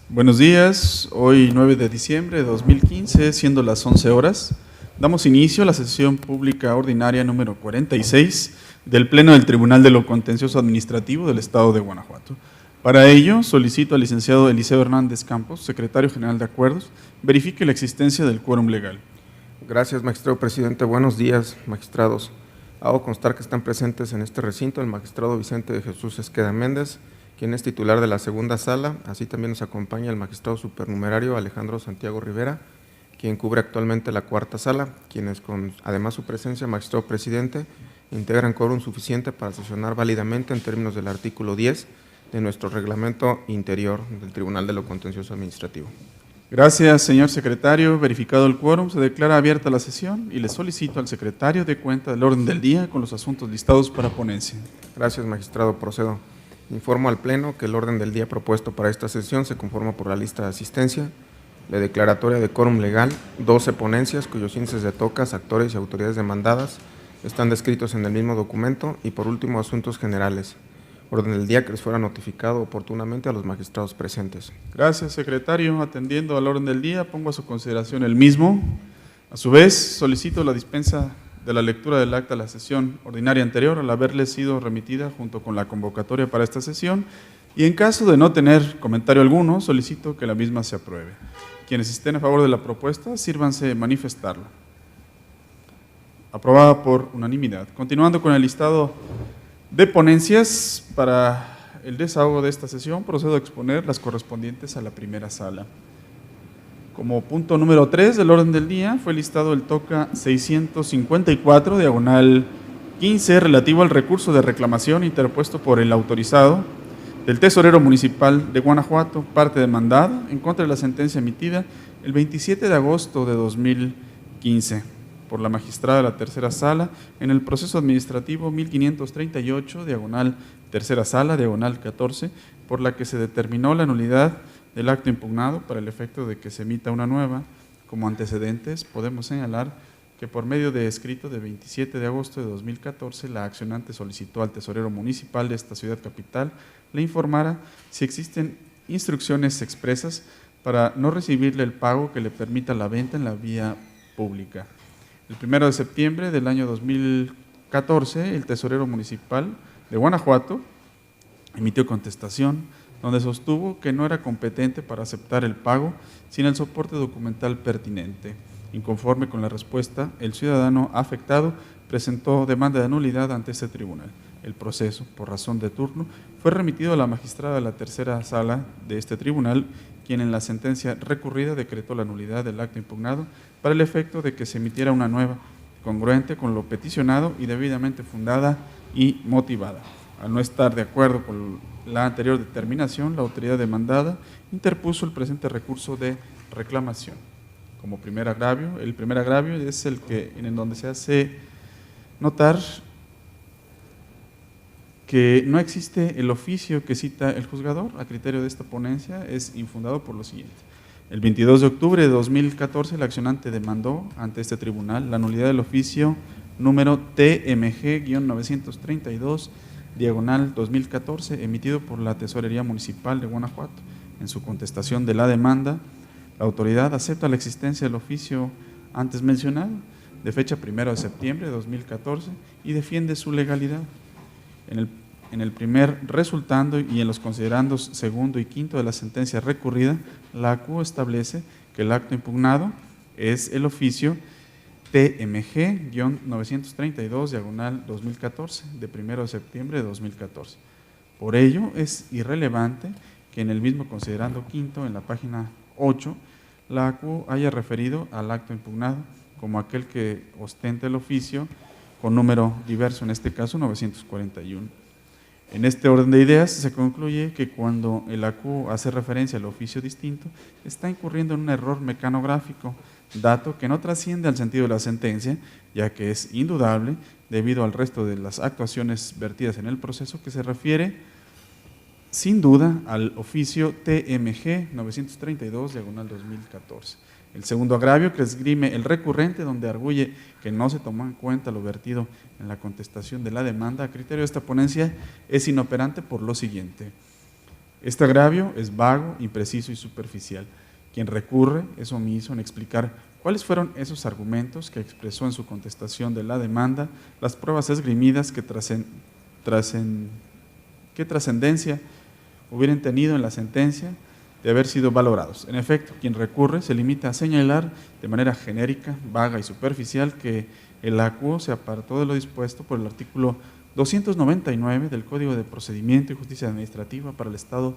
Buenos días, hoy 9 de diciembre de 2015, siendo las 11 horas, damos inicio a la sesión pública ordinaria número 46 del Pleno del Tribunal de lo Contencioso Administrativo del Estado de Guanajuato. Para ello, solicito al licenciado Eliseo Hernández Campos, secretario general de Acuerdos, verifique la existencia del quórum legal. Gracias, magistrado presidente. Buenos días, magistrados. Hago constar que están presentes en este recinto el magistrado Vicente de Jesús Esqueda Méndez, quien es titular de la segunda sala. Así también nos acompaña el magistrado supernumerario Alejandro Santiago Rivera, quien cubre actualmente la cuarta sala, quienes con además su presencia, magistrado presidente, integran quórum suficiente para sesionar válidamente en términos del artículo 10 de nuestro reglamento interior del Tribunal de lo Contencioso Administrativo. Gracias, señor secretario. Verificado el quórum, se declara abierta la sesión y le solicito al secretario de cuenta del orden del día con los asuntos listados para ponencia. Gracias, magistrado. Procedo. Informo al Pleno que el orden del día propuesto para esta sesión se conforma por la lista de asistencia, la declaratoria de quórum legal, 12 ponencias cuyos índices de tocas, actores y autoridades demandadas están descritos en el mismo documento y por último asuntos generales. Orden del día que les fuera notificado oportunamente a los magistrados presentes. Gracias, secretario. Atendiendo al orden del día, pongo a su consideración el mismo. A su vez, solicito la dispensa de la lectura del acta de la sesión ordinaria anterior al haberle sido remitida junto con la convocatoria para esta sesión y en caso de no tener comentario alguno, solicito que la misma se apruebe. Quienes estén a favor de la propuesta, sírvanse manifestarlo. Aprobada por unanimidad. Continuando con el listado de ponencias para el desahogo de esta sesión, procedo a exponer las correspondientes a la primera sala. Como punto número 3 del orden del día fue listado el toca 654, diagonal 15, relativo al recurso de reclamación interpuesto por el autorizado del Tesorero Municipal de Guanajuato, parte demandada, en contra de la sentencia emitida el 27 de agosto de 2015 por la magistrada de la tercera sala en el proceso administrativo 1538, diagonal tercera sala, diagonal 14, por la que se determinó la nulidad del acto impugnado para el efecto de que se emita una nueva. Como antecedentes, podemos señalar que por medio de escrito de 27 de agosto de 2014, la accionante solicitó al tesorero municipal de esta ciudad capital le informara si existen instrucciones expresas para no recibirle el pago que le permita la venta en la vía pública. El 1 de septiembre del año 2014, el tesorero municipal de Guanajuato emitió contestación donde sostuvo que no era competente para aceptar el pago sin el soporte documental pertinente. Inconforme con la respuesta, el ciudadano afectado presentó demanda de nulidad ante este tribunal. El proceso, por razón de turno, fue remitido a la magistrada de la tercera sala de este tribunal, quien en la sentencia recurrida decretó la nulidad del acto impugnado para el efecto de que se emitiera una nueva, congruente con lo peticionado y debidamente fundada y motivada. Al no estar de acuerdo con la anterior determinación, la autoridad demandada interpuso el presente recurso de reclamación. Como primer agravio, el primer agravio es el que en donde se hace notar que no existe el oficio que cita el juzgador. A criterio de esta ponencia es infundado por lo siguiente. El 22 de octubre de 2014, el accionante demandó ante este tribunal la nulidad del oficio número TMG-932, diagonal 2014, emitido por la Tesorería Municipal de Guanajuato. En su contestación de la demanda, la autoridad acepta la existencia del oficio antes mencionado, de fecha 1 de septiembre de 2014, y defiende su legalidad. En el primer resultando y en los considerandos segundo y quinto de la sentencia recurrida, la ACU establece que el acto impugnado es el oficio TMG-932, diagonal 2014, de 1 de septiembre de 2014. Por ello, es irrelevante que en el mismo considerando quinto, en la página 8, la ACU haya referido al acto impugnado como aquel que ostenta el oficio con número diverso, en este caso 941. En este orden de ideas se concluye que cuando el ACU hace referencia al oficio distinto, está incurriendo en un error mecanográfico, dato que no trasciende al sentido de la sentencia, ya que es indudable, debido al resto de las actuaciones vertidas en el proceso, que se refiere sin duda al oficio TMG 932, diagonal 2014. El segundo agravio que esgrime el recurrente, donde arguye que no se tomó en cuenta lo vertido en la contestación de la demanda, a criterio de esta ponencia, es inoperante por lo siguiente. Este agravio es vago, impreciso y superficial. Quien recurre es omiso en explicar cuáles fueron esos argumentos que expresó en su contestación de la demanda, las pruebas esgrimidas que qué trascendencia hubieran tenido en la sentencia de haber sido valorados. En efecto, quien recurre se limita a señalar de manera genérica, vaga y superficial que el acuo se apartó de lo dispuesto por el artículo 299 del Código de Procedimiento y Justicia Administrativa para el Estado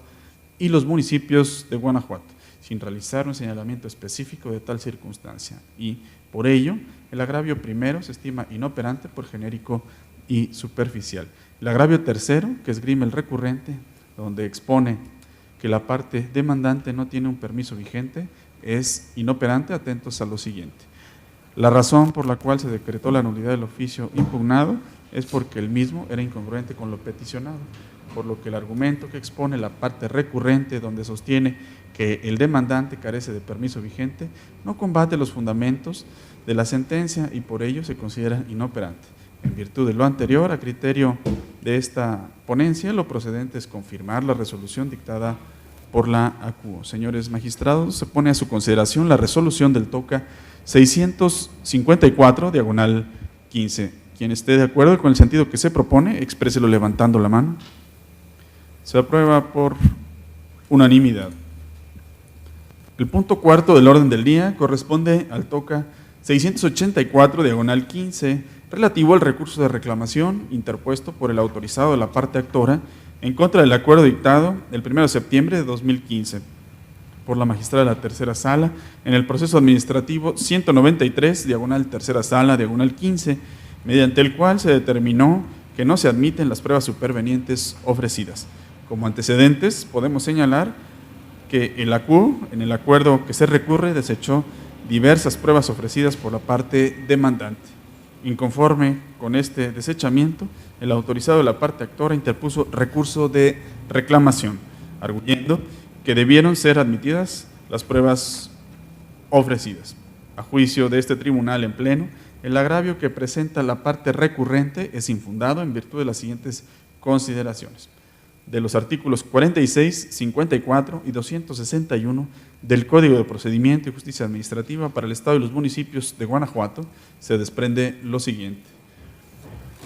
y los municipios de Guanajuato, sin realizar un señalamiento específico de tal circunstancia. Y, por ello, el agravio primero se estima inoperante por genérico y superficial. El agravio tercero, que esgrime el recurrente, donde expone que la parte demandante no tiene un permiso vigente, es inoperante, atentos a lo siguiente. La razón por la cual se decretó la nulidad del oficio impugnado es porque el mismo era incongruente con lo peticionado, por lo que el argumento que expone la parte recurrente, donde sostiene que el demandante carece de permiso vigente, no combate los fundamentos de la sentencia y por ello se considera inoperante. En virtud de lo anterior, a criterio de esta ponencia, lo procedente es confirmar la resolución dictada por la acuo. Señores magistrados, se pone a su consideración la resolución del TOCA 654, diagonal 15. Quien esté de acuerdo con el sentido que se propone, expréselo levantando la mano. Se aprueba por unanimidad. El punto cuarto del orden del día corresponde al TOCA 684, diagonal 15, relativo al recurso de reclamación interpuesto por el autorizado de la parte actora en contra del acuerdo dictado el 1 de septiembre de 2015 por la magistrada de la tercera sala en el proceso administrativo 193, diagonal tercera sala, diagonal 15, mediante el cual se determinó que no se admiten las pruebas supervenientes ofrecidas. Como antecedentes, podemos señalar que el acuo, en el acuerdo que se recurre, desechó diversas pruebas ofrecidas por la parte demandante. Inconforme con este desechamiento, el autorizado de la parte actora interpuso recurso de reclamación, arguyendo que debieron ser admitidas las pruebas ofrecidas. A juicio de este tribunal en pleno, el agravio que presenta la parte recurrente es infundado en virtud de las siguientes consideraciones. De los artículos 46, 54 y 261 del Código de Procedimiento y Justicia Administrativa para el Estado y los municipios de Guanajuato se desprende lo siguiente: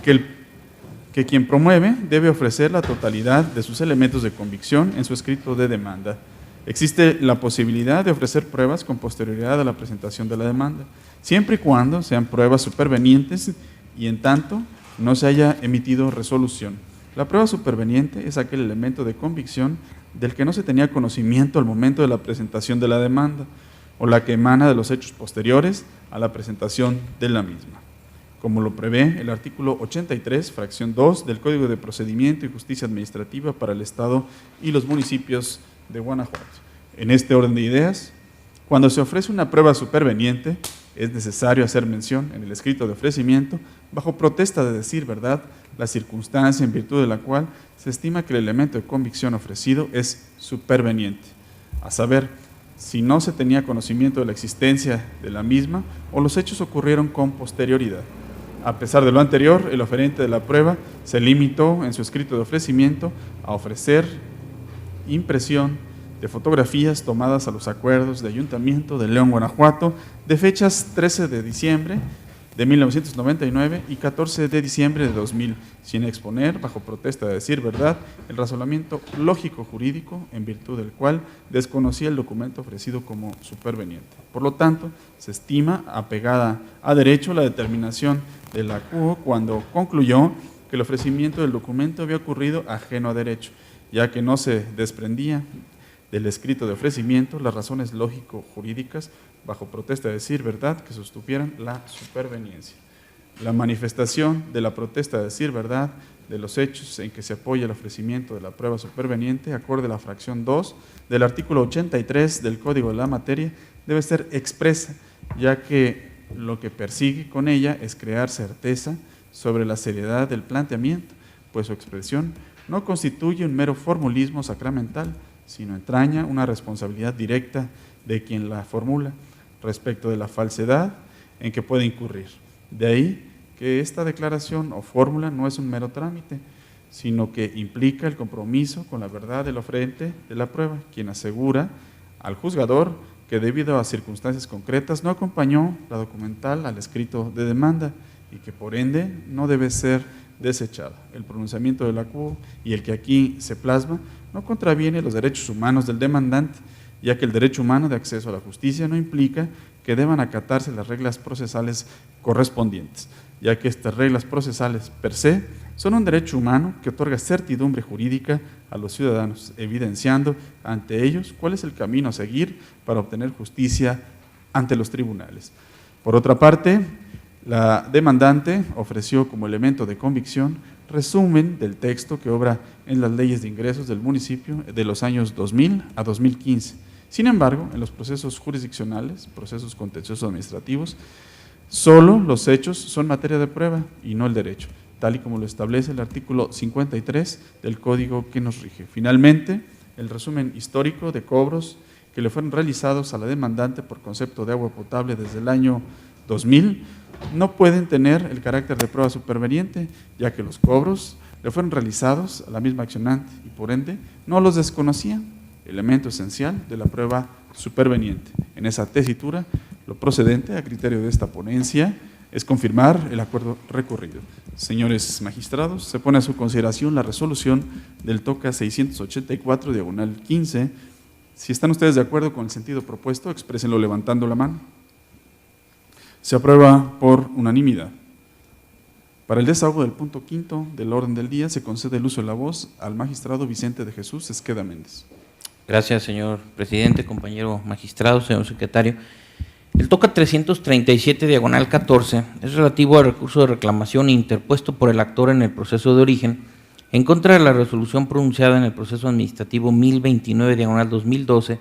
que quien promueve debe ofrecer la totalidad de sus elementos de convicción en su escrito de demanda. Existe la posibilidad de ofrecer pruebas con posterioridad a la presentación de la demanda, siempre y cuando sean pruebas supervenientes y en tanto no se haya emitido resolución. La prueba superveniente es aquel elemento de convicción del que no se tenía conocimiento al momento de la presentación de la demanda o la que emana de los hechos posteriores a la presentación de la misma, como lo prevé el artículo 83, fracción 2 del Código de Procedimiento y Justicia Administrativa para el Estado y los municipios de Guanajuato. En este orden de ideas, cuando se ofrece una prueba superveniente, es necesario hacer mención en el escrito de ofrecimiento, bajo protesta de decir verdad, la circunstancia en virtud de la cual se estima que el elemento de convicción ofrecido es superveniente, a saber, si no se tenía conocimiento de la existencia de la misma o los hechos ocurrieron con posterioridad. A pesar de lo anterior, el oferente de la prueba se limitó en su escrito de ofrecimiento a ofrecer impresión de fotografías tomadas a los acuerdos de Ayuntamiento de León, Guanajuato, de fechas 13 de diciembre de 1999 y 14 de diciembre de 2000, sin exponer, bajo protesta de decir verdad, el razonamiento lógico-jurídico en virtud del cual desconocía el documento ofrecido como superveniente. Por lo tanto, se estima apegada a derecho la determinación de la acuo cuando concluyó que el ofrecimiento del documento había ocurrido ajeno a derecho, ya que no se desprendía del escrito de ofrecimiento las razones lógico-jurídicas bajo protesta de decir verdad que sostuvieran la superveniencia. La manifestación de la protesta de decir verdad de los hechos en que se apoya el ofrecimiento de la prueba superveniente, acorde a la fracción 2 del artículo 83 del Código de la Materia, debe ser expresa, ya que lo que persigue con ella es crear certeza sobre la seriedad del planteamiento, pues su expresión no constituye un mero formulismo sacramental, sino entraña una responsabilidad directa de quien la formula respecto de la falsedad en que puede incurrir. De ahí que esta declaración o fórmula no es un mero trámite, sino que implica el compromiso con la verdad del oferente de la prueba, quien asegura al juzgador que debido a circunstancias concretas no acompañó la documental al escrito de demanda y que por ende no debe ser desechada. El pronunciamiento de la CUO y el que aquí se plasma no contraviene los derechos humanos del demandante, ya que el derecho humano de acceso a la justicia no implica que deban acatarse las reglas procesales correspondientes, ya que estas reglas procesales per se son un derecho humano que otorga certidumbre jurídica a los ciudadanos, evidenciando ante ellos cuál es el camino a seguir para obtener justicia ante los tribunales. Por otra parte, la demandante ofreció como elemento de convicción resumen del texto que obra en las leyes de ingresos del municipio de los años 2000 a 2015. Sin embargo, en los procesos jurisdiccionales, procesos contenciosos administrativos, solo los hechos son materia de prueba y no el derecho, tal y como lo establece el artículo 53 del Código que nos rige. Finalmente, el resumen histórico de cobros que le fueron realizados a la demandante por concepto de agua potable desde el año 2000 no pueden tener el carácter de prueba superveniente, ya que los cobros le fueron realizados a la misma accionante y por ende no los desconocía, elemento esencial de la prueba superveniente. En esa tesitura, lo procedente a criterio de esta ponencia es confirmar el acuerdo recurrido. Señores magistrados, se pone a su consideración la resolución del TOCA 684/15. Si están ustedes de acuerdo con el sentido propuesto, exprésenlo levantando la mano. Se aprueba por unanimidad. Para el desahogo del punto quinto del orden del día, se concede el uso de la voz al magistrado Vicente de Jesús Esqueda Méndez. Gracias, señor presidente, compañero magistrado, señor secretario. El TOCA 337/14 es relativo al recurso de reclamación interpuesto por el actor en el proceso de origen en contra de la resolución pronunciada en el proceso administrativo 1029/2012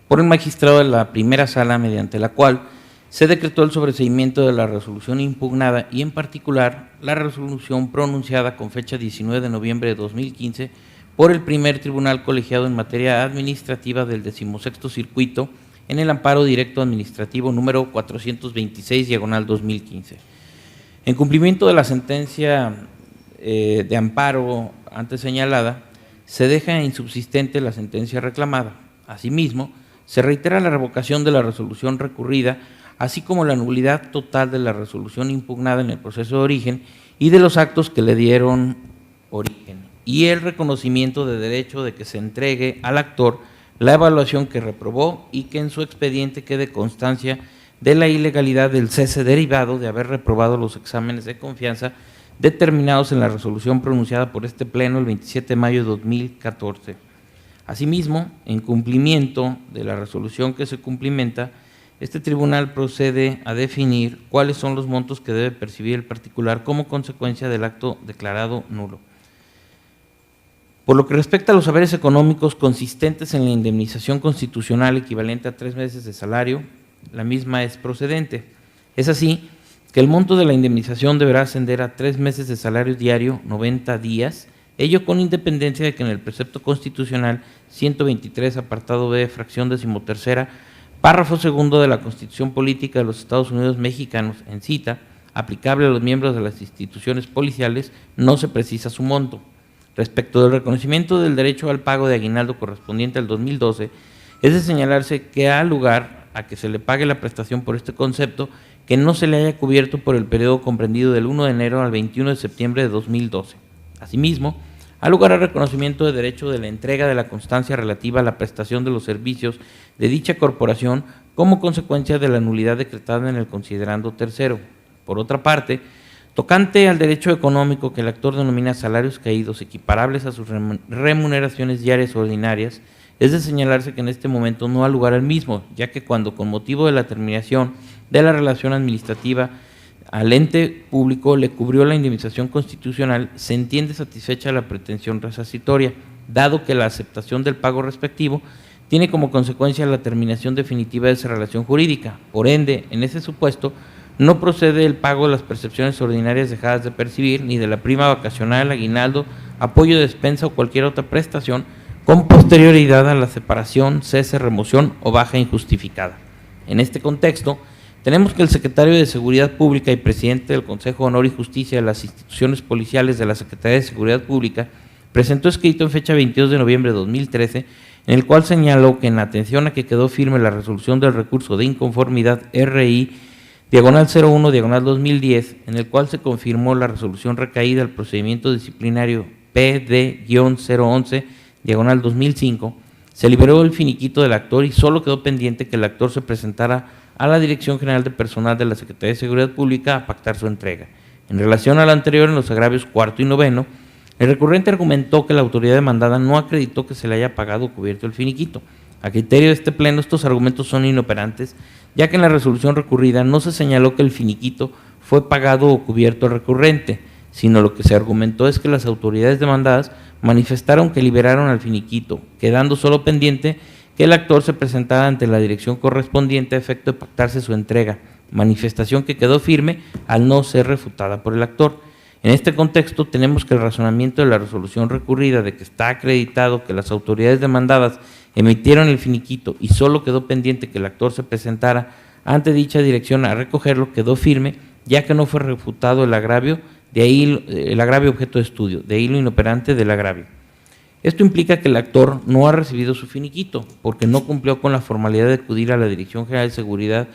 por el magistrado de la primera sala, mediante la cual se decretó el sobreseimiento de la resolución impugnada y en particular la resolución pronunciada con fecha 19 de noviembre de 2015 por el primer tribunal colegiado en materia administrativa del 16º Circuito en el amparo directo administrativo número 426/2015. En cumplimiento de la sentencia de amparo antes señalada, se deja insubsistente la sentencia reclamada. Asimismo, se reitera la revocación de la resolución recurrida, así como la nulidad total de la resolución impugnada en el proceso de origen y de los actos que le dieron origen, y el reconocimiento de derecho de que se entregue al actor la evaluación que reprobó y que en su expediente quede constancia de la ilegalidad del cese derivado de haber reprobado los exámenes de confianza determinados en la resolución pronunciada por este Pleno el 27 de mayo de 2014. Asimismo, en cumplimiento de la resolución que se cumplimenta, este tribunal procede a definir cuáles son los montos que debe percibir el particular como consecuencia del acto declarado nulo. Por lo que respecta a los haberes económicos consistentes en la indemnización constitucional equivalente a 3 meses de salario, la misma es procedente. Es así que el monto de la indemnización deberá ascender a 3 meses de salario diario, 90 días, ello con independencia de que en el precepto constitucional 123, apartado B, fracción 13ª, párrafo segundo de la Constitución Política de los Estados Unidos Mexicanos, en cita, aplicable a los miembros de las instituciones policiales, no se precisa su monto. Respecto del reconocimiento del derecho al pago de aguinaldo correspondiente al 2012, es de señalarse que da lugar a que se le pague la prestación por este concepto que no se le haya cubierto por el periodo comprendido del 1 de enero al 21 de septiembre de 2012. Asimismo, da lugar al reconocimiento de derecho de la entrega de la constancia relativa a la prestación de los servicios de dicha corporación como consecuencia de la nulidad decretada en el considerando tercero. Por otra parte, tocante al derecho económico que el actor denomina salarios caídos equiparables a sus remuneraciones diarias ordinarias, es de señalarse que en este momento no ha lugar al mismo, ya que cuando con motivo de la terminación de la relación administrativa al ente público le cubrió la indemnización constitucional, se entiende satisfecha la pretensión resarcitoria, dado que la aceptación del pago respectivo tiene como consecuencia la terminación definitiva de esa relación jurídica. Por ende, en ese supuesto, no procede el pago de las percepciones ordinarias dejadas de percibir, ni de la prima vacacional, aguinaldo, apoyo de despensa o cualquier otra prestación con posterioridad a la separación, cese, remoción o baja injustificada. En este contexto, tenemos que el secretario de Seguridad Pública y presidente del Consejo de Honor y Justicia de las instituciones policiales de la Secretaría de Seguridad Pública presentó escrito en fecha 22 de noviembre de 2013, en el cual señaló que en atención a que quedó firme la resolución del recurso de inconformidad RI/01/2010, en el cual se confirmó la resolución recaída al procedimiento disciplinario PD-011/2005, se liberó el finiquito del actor y solo quedó pendiente que el actor se presentara a la Dirección General de Personal de la Secretaría de Seguridad Pública a pactar su entrega. En relación a lo anterior, en los agravios cuarto y noveno, el recurrente argumentó que la autoridad demandada no acreditó que se le haya pagado o cubierto el finiquito. A criterio de este pleno, estos argumentos son inoperantes, ya que en la resolución recurrida no se señaló que el finiquito fue pagado o cubierto al recurrente, sino lo que se argumentó es que las autoridades demandadas manifestaron que liberaron al finiquito, quedando solo pendiente que el actor se presentara ante la dirección correspondiente a efecto de pactarse su entrega, manifestación que quedó firme al no ser refutada por el actor. En este contexto, tenemos que el razonamiento de la resolución recurrida de que está acreditado que las autoridades demandadas emitieron el finiquito y solo quedó pendiente que el actor se presentara ante dicha dirección a recogerlo, quedó firme, ya que no fue refutado el agravio, de ahí el agravio objeto de estudio, de ahí lo inoperante del agravio. Esto implica que el actor no ha recibido su finiquito, porque no cumplió con la formalidad de acudir a la Dirección General de Seguridad,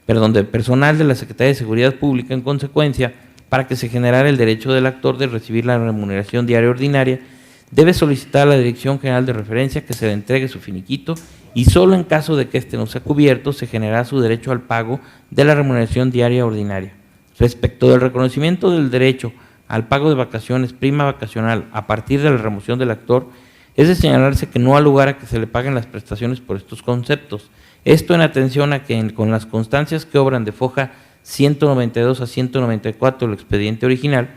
de personal de la Secretaría de Seguridad Pública. En consecuencia, para que se generara el derecho del actor de recibir la remuneración diaria ordinaria, debe solicitar a la Dirección General de Referencia que se le entregue su finiquito y solo en caso de que éste no sea cubierto, se generará su derecho al pago de la remuneración diaria ordinaria. Respecto del reconocimiento del derecho al pago de vacaciones, prima vacacional, a partir de la remoción del actor, es de señalarse que no ha lugar a que se le paguen las prestaciones por estos conceptos. Esto en atención a que con las constancias que obran de foja 192 a 194 del expediente original,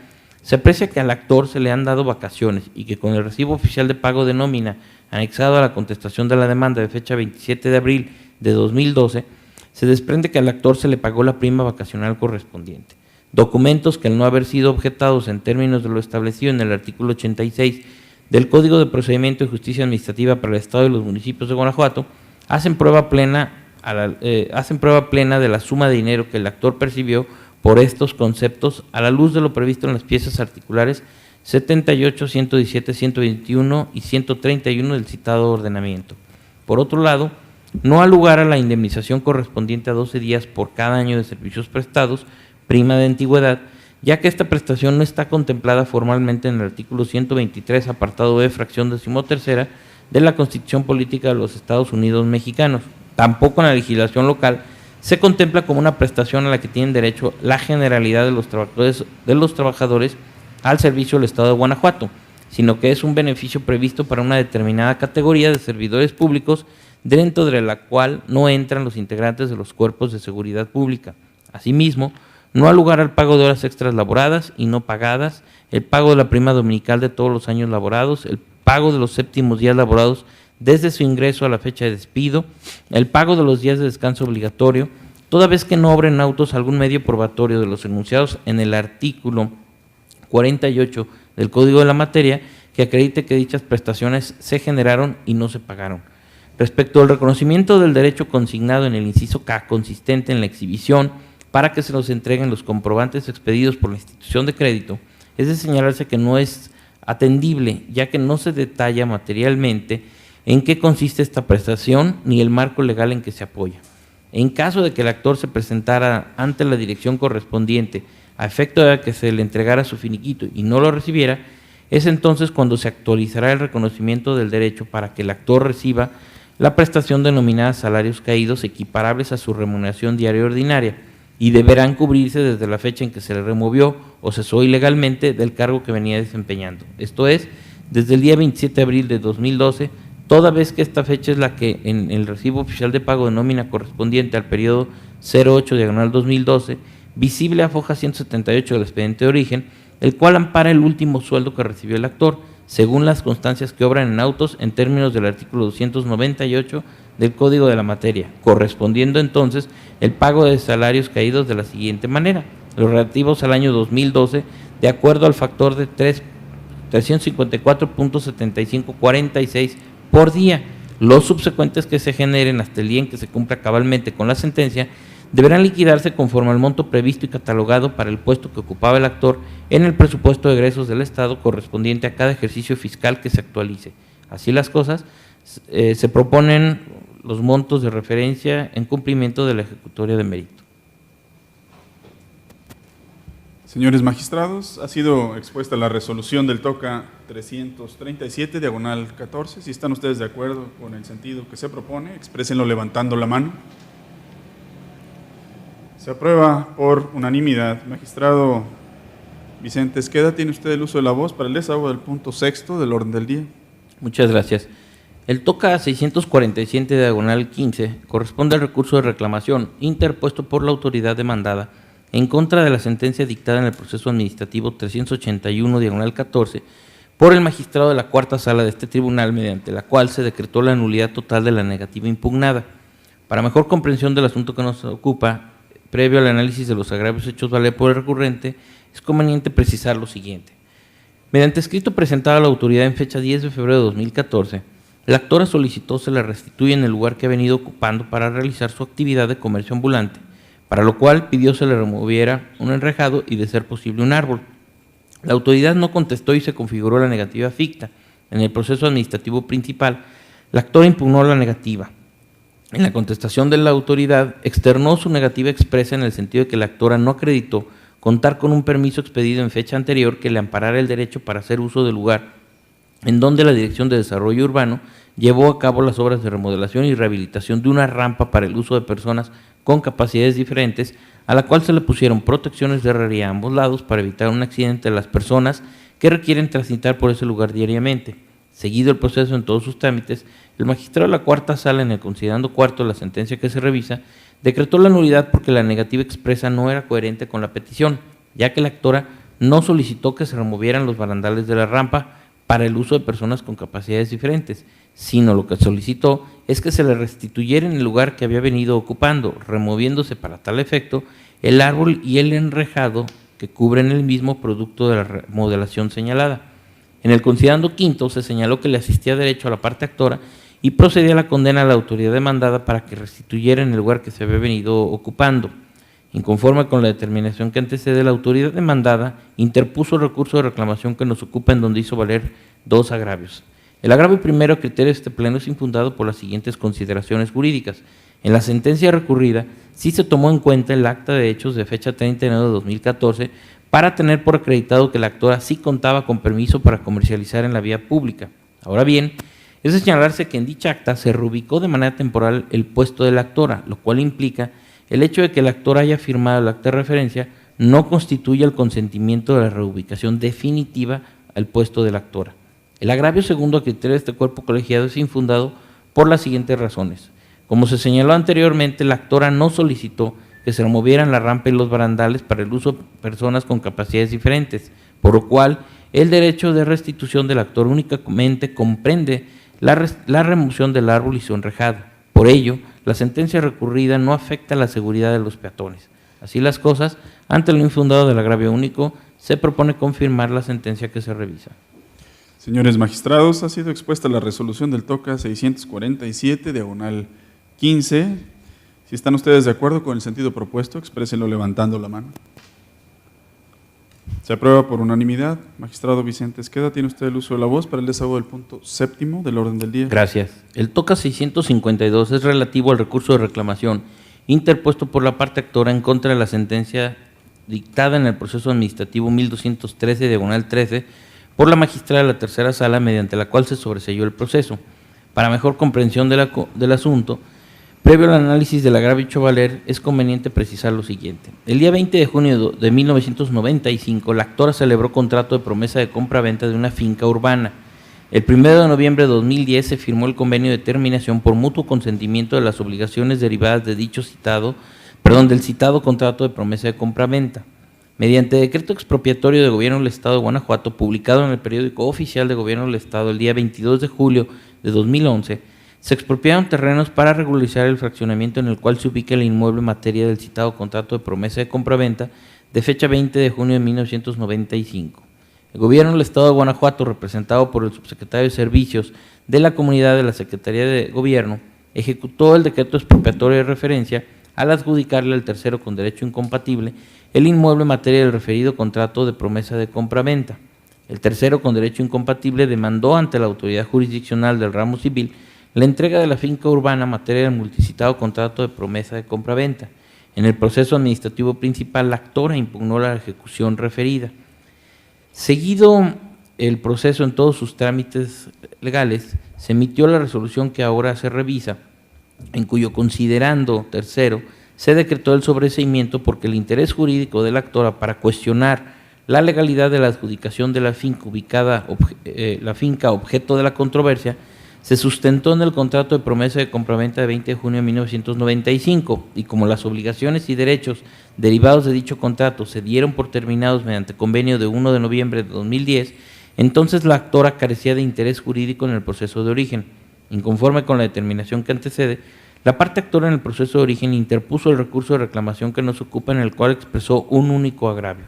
se aprecia que al actor se le han dado vacaciones y que con el recibo oficial de pago de nómina anexado a la contestación de la demanda de fecha 27 de abril de 2012, se desprende que al actor se le pagó la prima vacacional correspondiente. Documentos que al no haber sido objetados en términos de lo establecido en el artículo 86 del Código de Procedimiento de Justicia Administrativa para el Estado y los municipios de Guanajuato, hacen prueba plena de la suma de dinero que el actor percibió por estos conceptos a la luz de lo previsto en las piezas articulares 78, 117, 121 y 131 del citado ordenamiento. Por otro lado, no ha lugar a la indemnización correspondiente a 12 días por cada año de servicios prestados, prima de antigüedad, ya que esta prestación no está contemplada formalmente en el artículo 123, apartado E, fracción 13ª, de la Constitución Política de los Estados Unidos Mexicanos. Tampoco en la legislación local se contempla como una prestación a la que tienen derecho la generalidad de los trabajadores al servicio del Estado de Guanajuato, sino que es un beneficio previsto para una determinada categoría de servidores públicos, dentro de la cual no entran los integrantes de los cuerpos de seguridad pública. Asimismo, no ha lugar al pago de horas extras laboradas y no pagadas, el pago de la prima dominical de todos los años laborados, el pago de los séptimos días laborados desde su ingreso a la fecha de despido, el pago de los días de descanso obligatorio, toda vez que no obren autos algún medio probatorio de los enunciados en el artículo 48 del Código de la Materia que acredite que dichas prestaciones se generaron y no se pagaron. Respecto al reconocimiento del derecho consignado en el inciso K, consistente en la exhibición para que se nos entreguen los comprobantes expedidos por la institución de crédito, es de señalarse que no es atendible, ya que no se detalla materialmente en qué consiste esta prestación ni el marco legal en que se apoya. En caso de que el actor se presentara ante la dirección correspondiente a efecto de que se le entregara su finiquito y no lo recibiera, es entonces cuando se actualizará el reconocimiento del derecho para que el actor reciba la prestación denominada salarios caídos equiparables a su remuneración diaria ordinaria y deberán cubrirse desde la fecha en que se le removió o cesó ilegalmente del cargo que venía desempeñando. Esto es, desde el día 27 de abril de 2012, toda vez que esta fecha es la que en el recibo oficial de pago de nómina correspondiente al periodo 08/2012, visible a foja 178 del expediente de origen, el cual ampara el último sueldo que recibió el actor, según las constancias que obran en autos en términos del artículo 298 del Código de la Materia, correspondiendo entonces el pago de salarios caídos de la siguiente manera: los relativos al año 2012, de acuerdo al factor de 354.7546 por día, los subsecuentes que se generen hasta el día en que se cumpla cabalmente con la sentencia, deberán liquidarse conforme al monto previsto y catalogado para el puesto que ocupaba el actor en el presupuesto de egresos del Estado correspondiente a cada ejercicio fiscal que se actualice. Así las cosas, se proponen los montos de referencia en cumplimiento de la ejecutoria de mérito. Señores magistrados, ha sido expuesta la resolución del TOCA 337, diagonal 14. Si están ustedes de acuerdo con el sentido que se propone, exprésenlo levantando la mano. Se aprueba por unanimidad. Magistrado Vicente Esqueda, tiene usted el uso de la voz para el desahogo del punto sexto del orden del día. Muchas gracias. El TOCA 647, diagonal 15, corresponde al recurso de reclamación interpuesto por la autoridad demandada en contra de la sentencia dictada en el proceso administrativo 381, diagonal 14, por el magistrado de la cuarta sala de este tribunal, mediante la cual se decretó la nulidad total de la negativa impugnada. Para mejor comprensión del asunto que nos ocupa, previo al análisis de los agravios hechos valer por el recurrente, es conveniente precisar lo siguiente. Mediante escrito presentado a la autoridad en fecha 10 de febrero de 2014, la actora solicitó se le restituya en el lugar que ha venido ocupando para realizar su actividad de comercio ambulante, para lo cual pidió se le removiera un enrejado y, de ser posible, un árbol. La autoridad no contestó y se configuró la negativa ficta. En el proceso administrativo principal, la actora impugnó la negativa. En la contestación de la autoridad, externó su negativa expresa en el sentido de que la actora no acreditó contar con un permiso expedido en fecha anterior que le amparara el derecho para hacer uso del lugar en donde la Dirección de Desarrollo Urbano llevó a cabo las obras de remodelación y rehabilitación de una rampa para el uso de personas con capacidades diferentes, a la cual se le pusieron protecciones de herrería a ambos lados para evitar un accidente a las personas que requieren transitar por ese lugar diariamente. Seguido el proceso en todos sus trámites, el magistrado de la cuarta sala, en el considerando cuarto de la sentencia que se revisa, decretó la nulidad porque la negativa expresa no era coherente con la petición, ya que la actora no solicitó que se removieran los barandales de la rampa para el uso de personas con capacidades diferentes, sino lo que solicitó es que se le restituyera en el lugar que había venido ocupando, removiéndose para tal efecto el árbol y el enrejado que cubren el mismo producto de la remodelación señalada. En el considerando quinto se señaló que le asistía derecho a la parte actora y procedía a la condena a la autoridad demandada para que restituyera en el lugar que se había venido ocupando. Inconforme con la determinación que antecede, la autoridad demandada interpuso el recurso de reclamación que nos ocupa, en donde hizo valer dos agravios. El agravio primero, a criterio de este pleno, es infundado por las siguientes consideraciones jurídicas. En la sentencia recurrida sí se tomó en cuenta el acta de hechos de fecha 30 de enero de 2014 para tener por acreditado que la actora sí contaba con permiso para comercializar en la vía pública. Ahora bien, es de señalarse que en dicha acta se reubicó de manera temporal el puesto de la actora, lo cual implica el hecho de que el actor haya firmado el acta de referencia no constituye el consentimiento de la reubicación definitiva al puesto de la actora. El agravio segundo, a criterio de este cuerpo colegiado, es infundado por las siguientes razones. Como se señaló anteriormente, la actora no solicitó que se removieran la rampa y los barandales para el uso de personas con capacidades diferentes, por lo cual el derecho de restitución del actor únicamente comprende la remoción del árbol y su enrejado. Por ello, la sentencia recurrida no afecta la seguridad de los peatones. Así las cosas, ante lo infundado del agravio único, se propone confirmar la sentencia que se revisa. Señores magistrados, ha sido expuesta la resolución del TOCA 647, diagonal 15. Si están ustedes de acuerdo con el sentido propuesto, exprésenlo levantando la mano. Se aprueba por unanimidad. Magistrado Vicente Esqueda, tiene usted el uso de la voz para el desahogo del punto séptimo del orden del día. Gracias. El TOCA 652 es relativo al recurso de reclamación interpuesto por la parte actora en contra de la sentencia dictada en el proceso administrativo 1213, diagonal 13, por la magistrada de la tercera sala, mediante la cual se sobreseyó el proceso. Para mejor comprensión del asunto, previo al análisis del agravio hecho valer, es conveniente precisar lo siguiente. El día 20 de junio de 1995, la actora celebró contrato de promesa de compra-venta de una finca urbana. El 1 de noviembre de 2010 se firmó el convenio de terminación por mutuo consentimiento de las obligaciones derivadas de del citado contrato de promesa de compra-venta. Mediante decreto expropiatorio del Gobierno del Estado de Guanajuato, publicado en el periódico oficial de Gobierno del Estado el día 22 de julio de 2011, se expropiaron terrenos para regularizar el fraccionamiento en el cual se ubica el inmueble en materia del citado contrato de promesa de compraventa de fecha 20 de junio de 1995. El Gobierno del Estado de Guanajuato, representado por el subsecretario de Servicios de la Comunidad de la Secretaría de Gobierno, ejecutó el decreto expropiatorio de referencia al adjudicarle al tercero con derecho incompatible el inmueble en materia del referido contrato de promesa de compraventa. El tercero con derecho incompatible demandó ante la autoridad jurisdiccional del ramo civil la entrega de la finca urbana en materia del multicitado contrato de promesa de compraventa. En el proceso administrativo principal, la actora impugnó la ejecución referida. Seguido el proceso en todos sus trámites legales, se emitió la resolución que ahora se revisa, en cuyo considerando tercero se decretó el sobreseimiento porque el interés jurídico de la actora para cuestionar la legalidad de la adjudicación de la finca la finca objeto de la controversia se sustentó en el contrato de promesa de compraventa de 20 de junio de 1995 y como las obligaciones y derechos derivados de dicho contrato se dieron por terminados mediante convenio de 1 de noviembre de 2010, entonces la actora carecía de interés jurídico en el proceso de origen. Inconforme con la determinación que antecede, la parte actora en el proceso de origen interpuso el recurso de reclamación que nos ocupa, en el cual expresó un único agravio.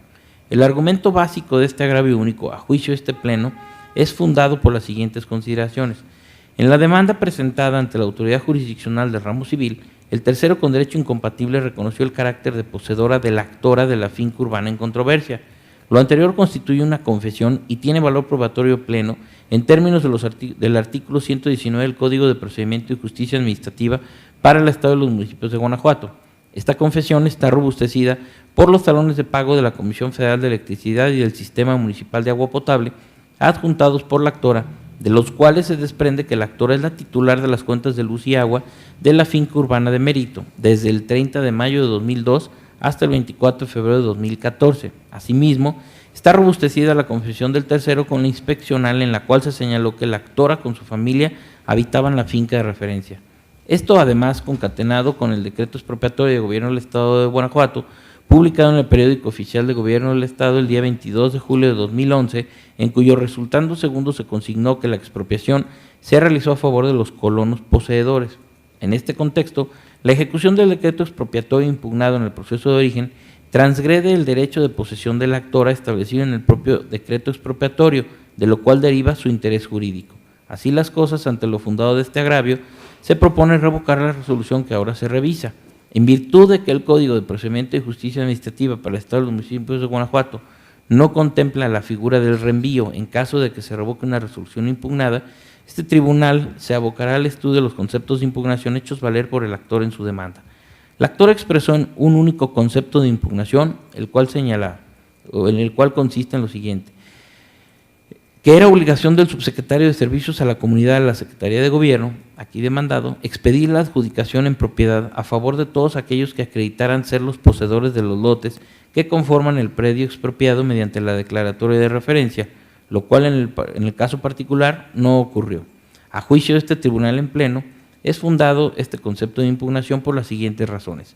El argumento básico de este agravio único, a juicio de este pleno, es fundado por las siguientes consideraciones. En la demanda presentada ante la autoridad jurisdiccional del ramo civil, el tercero con derecho incompatible reconoció el carácter de poseedora de la actora de la finca urbana en controversia. Lo anterior constituye una confesión y tiene valor probatorio pleno en términos del artículo 119 del Código de Procedimiento y Justicia Administrativa para el Estado de los Municipios de Guanajuato. Esta confesión está robustecida por los talones de pago de la Comisión Federal de Electricidad y del Sistema Municipal de Agua Potable, adjuntados por la actora, de los cuales se desprende que la actora es la titular de las cuentas de luz y agua de la finca urbana de Mérito, desde el 30 de mayo de 2002 hasta el 24 de febrero de 2014. Asimismo, está robustecida la confesión del tercero con la inspeccional, en la cual se señaló que la actora con su familia habitaban la finca de referencia. Esto además concatenado con el decreto expropiatorio de Gobierno del Estado de Guanajuato, publicado en el Periódico Oficial de Gobierno del Estado el día 22 de julio de 2011, en cuyo resultando segundo se consignó que la expropiación se realizó a favor de los colonos poseedores. En este contexto, la ejecución del decreto expropiatorio impugnado en el proceso de origen transgrede el derecho de posesión de la actora establecido en el propio decreto expropiatorio, de lo cual deriva su interés jurídico. Así las cosas, ante lo fundado de este agravio, se propone revocar la resolución que ahora se revisa. En virtud de que el Código de Procedimiento y Justicia Administrativa para el Estado de los Municipios de Guanajuato no contempla la figura del reenvío en caso de que se revoque una resolución impugnada, este tribunal se abocará al estudio de los conceptos de impugnación hechos valer por el actor en su demanda. La actora expresó en un único concepto de impugnación, en el cual consiste en lo siguiente: que era obligación del subsecretario de Servicios a la Comunidad de la Secretaría de Gobierno, aquí demandado, expedir la adjudicación en propiedad a favor de todos aquellos que acreditaran ser los poseedores de los lotes que conforman el predio expropiado mediante la declaratoria de referencia, lo cual en el caso particular no ocurrió. A juicio de este tribunal en pleno, es fundado este concepto de impugnación por las siguientes razones.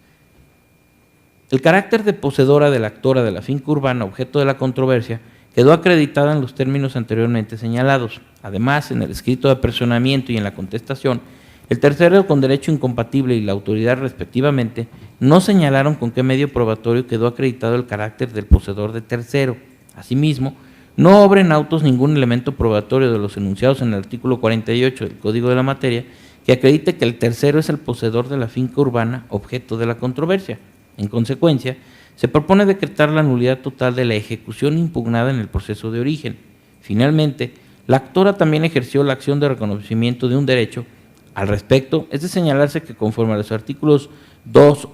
El carácter de poseedora de la actora de la finca urbana objeto de la controversia quedó acreditada en los términos anteriormente señalados. Además, en el escrito de apersonamiento y en la contestación, el tercero con derecho incompatible y la autoridad respectivamente no señalaron con qué medio probatorio quedó acreditado el carácter del poseedor de tercero. Asimismo, no obra en autos ningún elemento probatorio de los enunciados en el artículo 48 del Código de la Materia que acredite que el tercero es el poseedor de la finca urbana objeto de la controversia. En consecuencia, se propone decretar la nulidad total de la ejecución impugnada en el proceso de origen. Finalmente, la actora también ejerció la acción de reconocimiento de un derecho. Al respecto, es de señalarse que conforme a los artículos 2,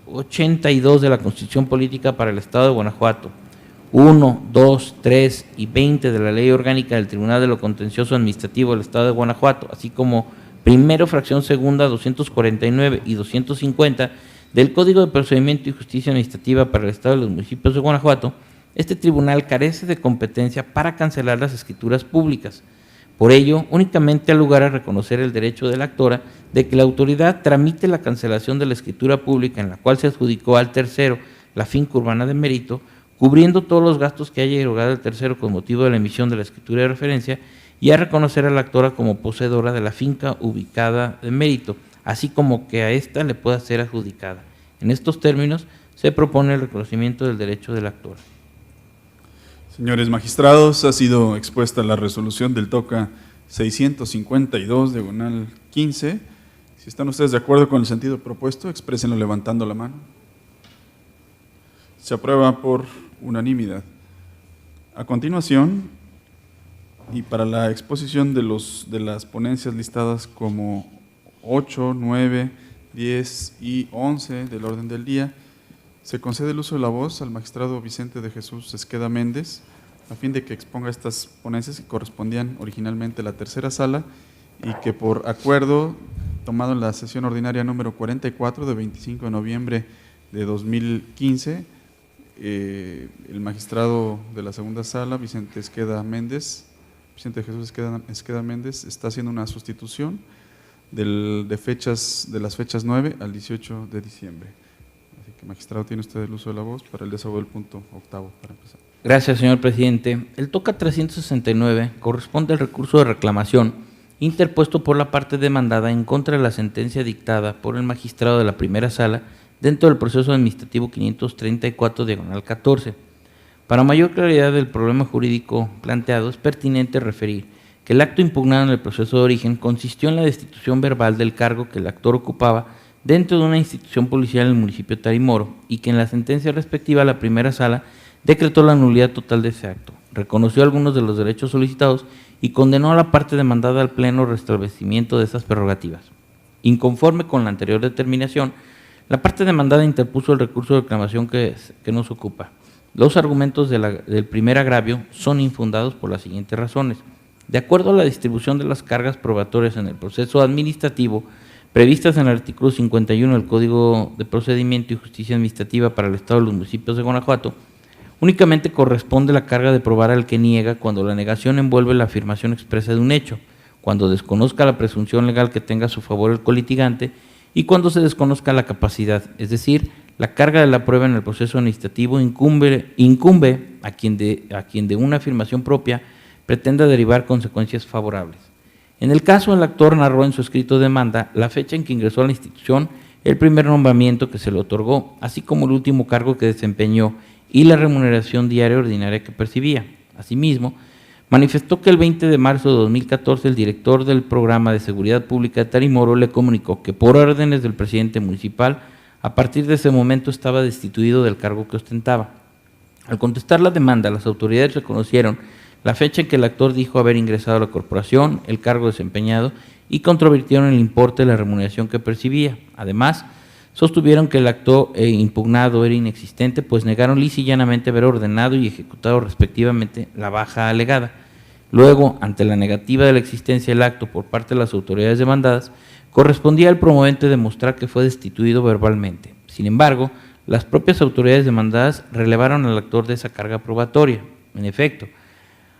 82 de la Constitución Política para el Estado de Guanajuato, 1, 2, 3 y 20 de la Ley Orgánica del Tribunal de lo Contencioso Administrativo del Estado de Guanajuato, así como primero fracción segunda 249 y 250 del Código de Procedimiento y Justicia Administrativa para el Estado de los Municipios de Guanajuato, este tribunal carece de competencia para cancelar las escrituras públicas. Por ello, únicamente da lugar a reconocer el derecho de la actora de que la autoridad tramite la cancelación de la escritura pública en la cual se adjudicó al tercero la finca urbana de Mérito, cubriendo todos los gastos que haya erogado el tercero con motivo de la emisión de la escritura de referencia, y a reconocer a la actora como poseedora de la finca ubicada de Mérito, así como que a ésta le pueda ser adjudicada. En estos términos, se propone el reconocimiento del derecho de la actora. Señores magistrados, ha sido expuesta la resolución del TOCA 652, diagonal 15. Si están ustedes de acuerdo con el sentido propuesto, exprésenlo levantando la mano. Se aprueba por unanimidad. A continuación, y para la exposición de las ponencias listadas como 8, 9, 10 y 11 del orden del día, se concede el uso de la voz al magistrado Vicente de Jesús Esqueda Méndez, a fin de que exponga estas ponencias que correspondían originalmente a la tercera sala y que por acuerdo tomado en la sesión ordinaria número 44 de 25 de noviembre de 2015, el magistrado de la segunda sala, Vicente de Jesús Esqueda Méndez, está haciendo una sustitución de las fechas 9 al 18 de diciembre. Así que, magistrado, tiene usted el uso de la voz para el desahogo del punto octavo, para empezar. Gracias, señor presidente. El TOCA 369 corresponde al recurso de reclamación interpuesto por la parte demandada en contra de la sentencia dictada por el magistrado de la primera sala dentro del proceso administrativo 534/14. Para mayor claridad del problema jurídico planteado, es pertinente referir que el acto impugnado en el proceso de origen consistió en la destitución verbal del cargo que el actor ocupaba dentro de una institución policial en el municipio de Tarimoro y que en la sentencia respectiva la primera sala decretó la nulidad total de ese acto, reconoció algunos de los derechos solicitados y condenó a la parte demandada al pleno restablecimiento de esas prerrogativas. Inconforme con la anterior determinación, la parte demandada interpuso el recurso de reclamación que nos ocupa. Los argumentos del primer agravio son infundados por las siguientes razones. De acuerdo a la distribución de las cargas probatorias en el proceso administrativo, previstas en el artículo 51 del Código de Procedimiento y Justicia Administrativa para el Estado de los Municipios de Guanajuato, únicamente corresponde la carga de probar al que niega cuando la negación envuelve la afirmación expresa de un hecho, cuando desconozca la presunción legal que tenga a su favor el colitigante y cuando se desconozca la capacidad, es decir, la carga de la prueba en el proceso administrativo incumbe a quien de una afirmación propia pretenda derivar consecuencias favorables. En el caso, el actor narró en su escrito de demanda la fecha en que ingresó a la institución, el primer nombramiento que se le otorgó, así como el último cargo que desempeñó y la remuneración diaria ordinaria que percibía. Asimismo, manifestó que el 20 de marzo de 2014 el director del Programa de Seguridad Pública de Tarimoro le comunicó que por órdenes del presidente municipal, a partir de ese momento estaba destituido del cargo que ostentaba. Al contestar la demanda, las autoridades reconocieron la fecha en que el actor dijo haber ingresado a la corporación, el cargo desempeñado y controvirtieron el importe de la remuneración que percibía. Además, sostuvieron que el acto impugnado era inexistente, pues negaron lisa y llanamente haber ordenado y ejecutado respectivamente la baja alegada. Luego, ante la negativa de la existencia del acto por parte de las autoridades demandadas, correspondía al promovente demostrar que fue destituido verbalmente. Sin embargo, las propias autoridades demandadas relevaron al actor de esa carga probatoria. En efecto,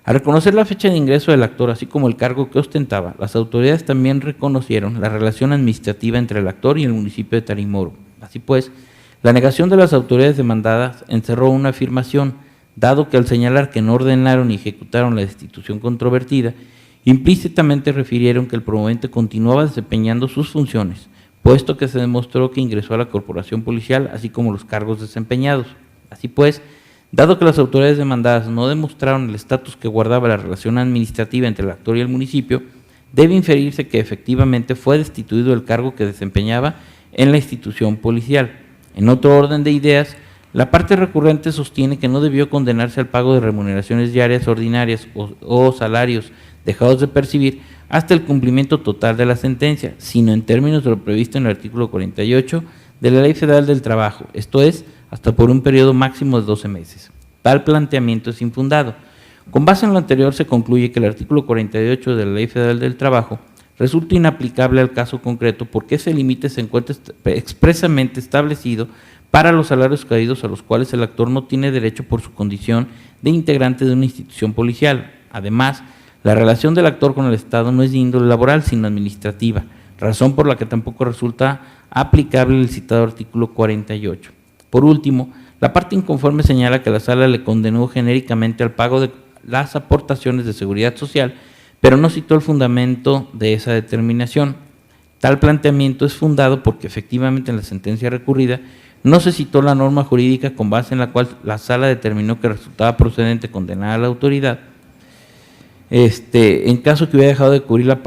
al reconocer la fecha de ingreso del actor, así como el cargo que ostentaba, las autoridades también reconocieron la relación administrativa entre el actor y el municipio de Tarimoro. Así pues, la negación de las autoridades demandadas encerró una afirmación, dado que al señalar que no ordenaron ni ejecutaron la destitución controvertida, implícitamente refirieron que el promovente continuaba desempeñando sus funciones, puesto que se demostró que ingresó a la corporación policial, así como los cargos desempeñados. Así pues, dado que las autoridades demandadas no demostraron el estatus que guardaba la relación administrativa entre el actor y el municipio, debe inferirse que efectivamente fue destituido del cargo que desempeñaba en la institución policial. En otro orden de ideas, la parte recurrente sostiene que no debió condenarse al pago de remuneraciones diarias ordinarias o salarios dejados de percibir hasta el cumplimiento total de la sentencia, sino en términos de lo previsto en el artículo 48 de la Ley Federal del Trabajo, esto es, hasta por un periodo máximo de 12 meses. Tal planteamiento es infundado. Con base en lo anterior se concluye que el artículo 48 de la Ley Federal del Trabajo resulta inaplicable al caso concreto porque ese límite se encuentra expresamente establecido para los salarios caídos a los cuales el actor no tiene derecho por su condición de integrante de una institución policial. Además, la relación del actor con el Estado no es de índole laboral, sino administrativa, razón por la que tampoco resulta aplicable el citado artículo 48. Por último, la parte inconforme señala que la sala le condenó genéricamente al pago de las aportaciones de seguridad social, pero no citó el fundamento de esa determinación. Tal planteamiento es fundado porque efectivamente en la sentencia recurrida no se citó la norma jurídica con base en la cual la sala determinó que resultaba procedente condenar a la autoridad en caso que hubiera dejado de cubrir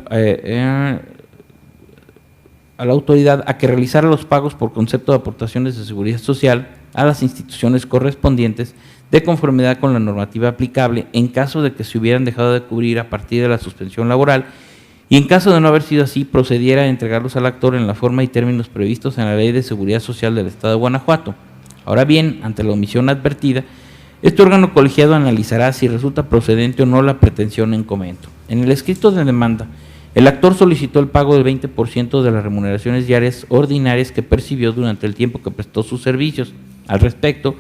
a la autoridad a que realizara los pagos por concepto de aportaciones de seguridad social a las instituciones correspondientes de conformidad con la normativa aplicable en caso de que se hubieran dejado de cubrir a partir de la suspensión laboral, y en caso de no haber sido así, procediera a entregarlos al actor en la forma y términos previstos en la Ley de Seguridad Social del Estado de Guanajuato. Ahora bien, ante la omisión advertida, este órgano colegiado analizará si resulta procedente o no la pretensión en comento. En el escrito de demanda, el actor solicitó el pago del 20% de las remuneraciones diarias ordinarias que percibió durante el tiempo que prestó sus servicios. Al respecto,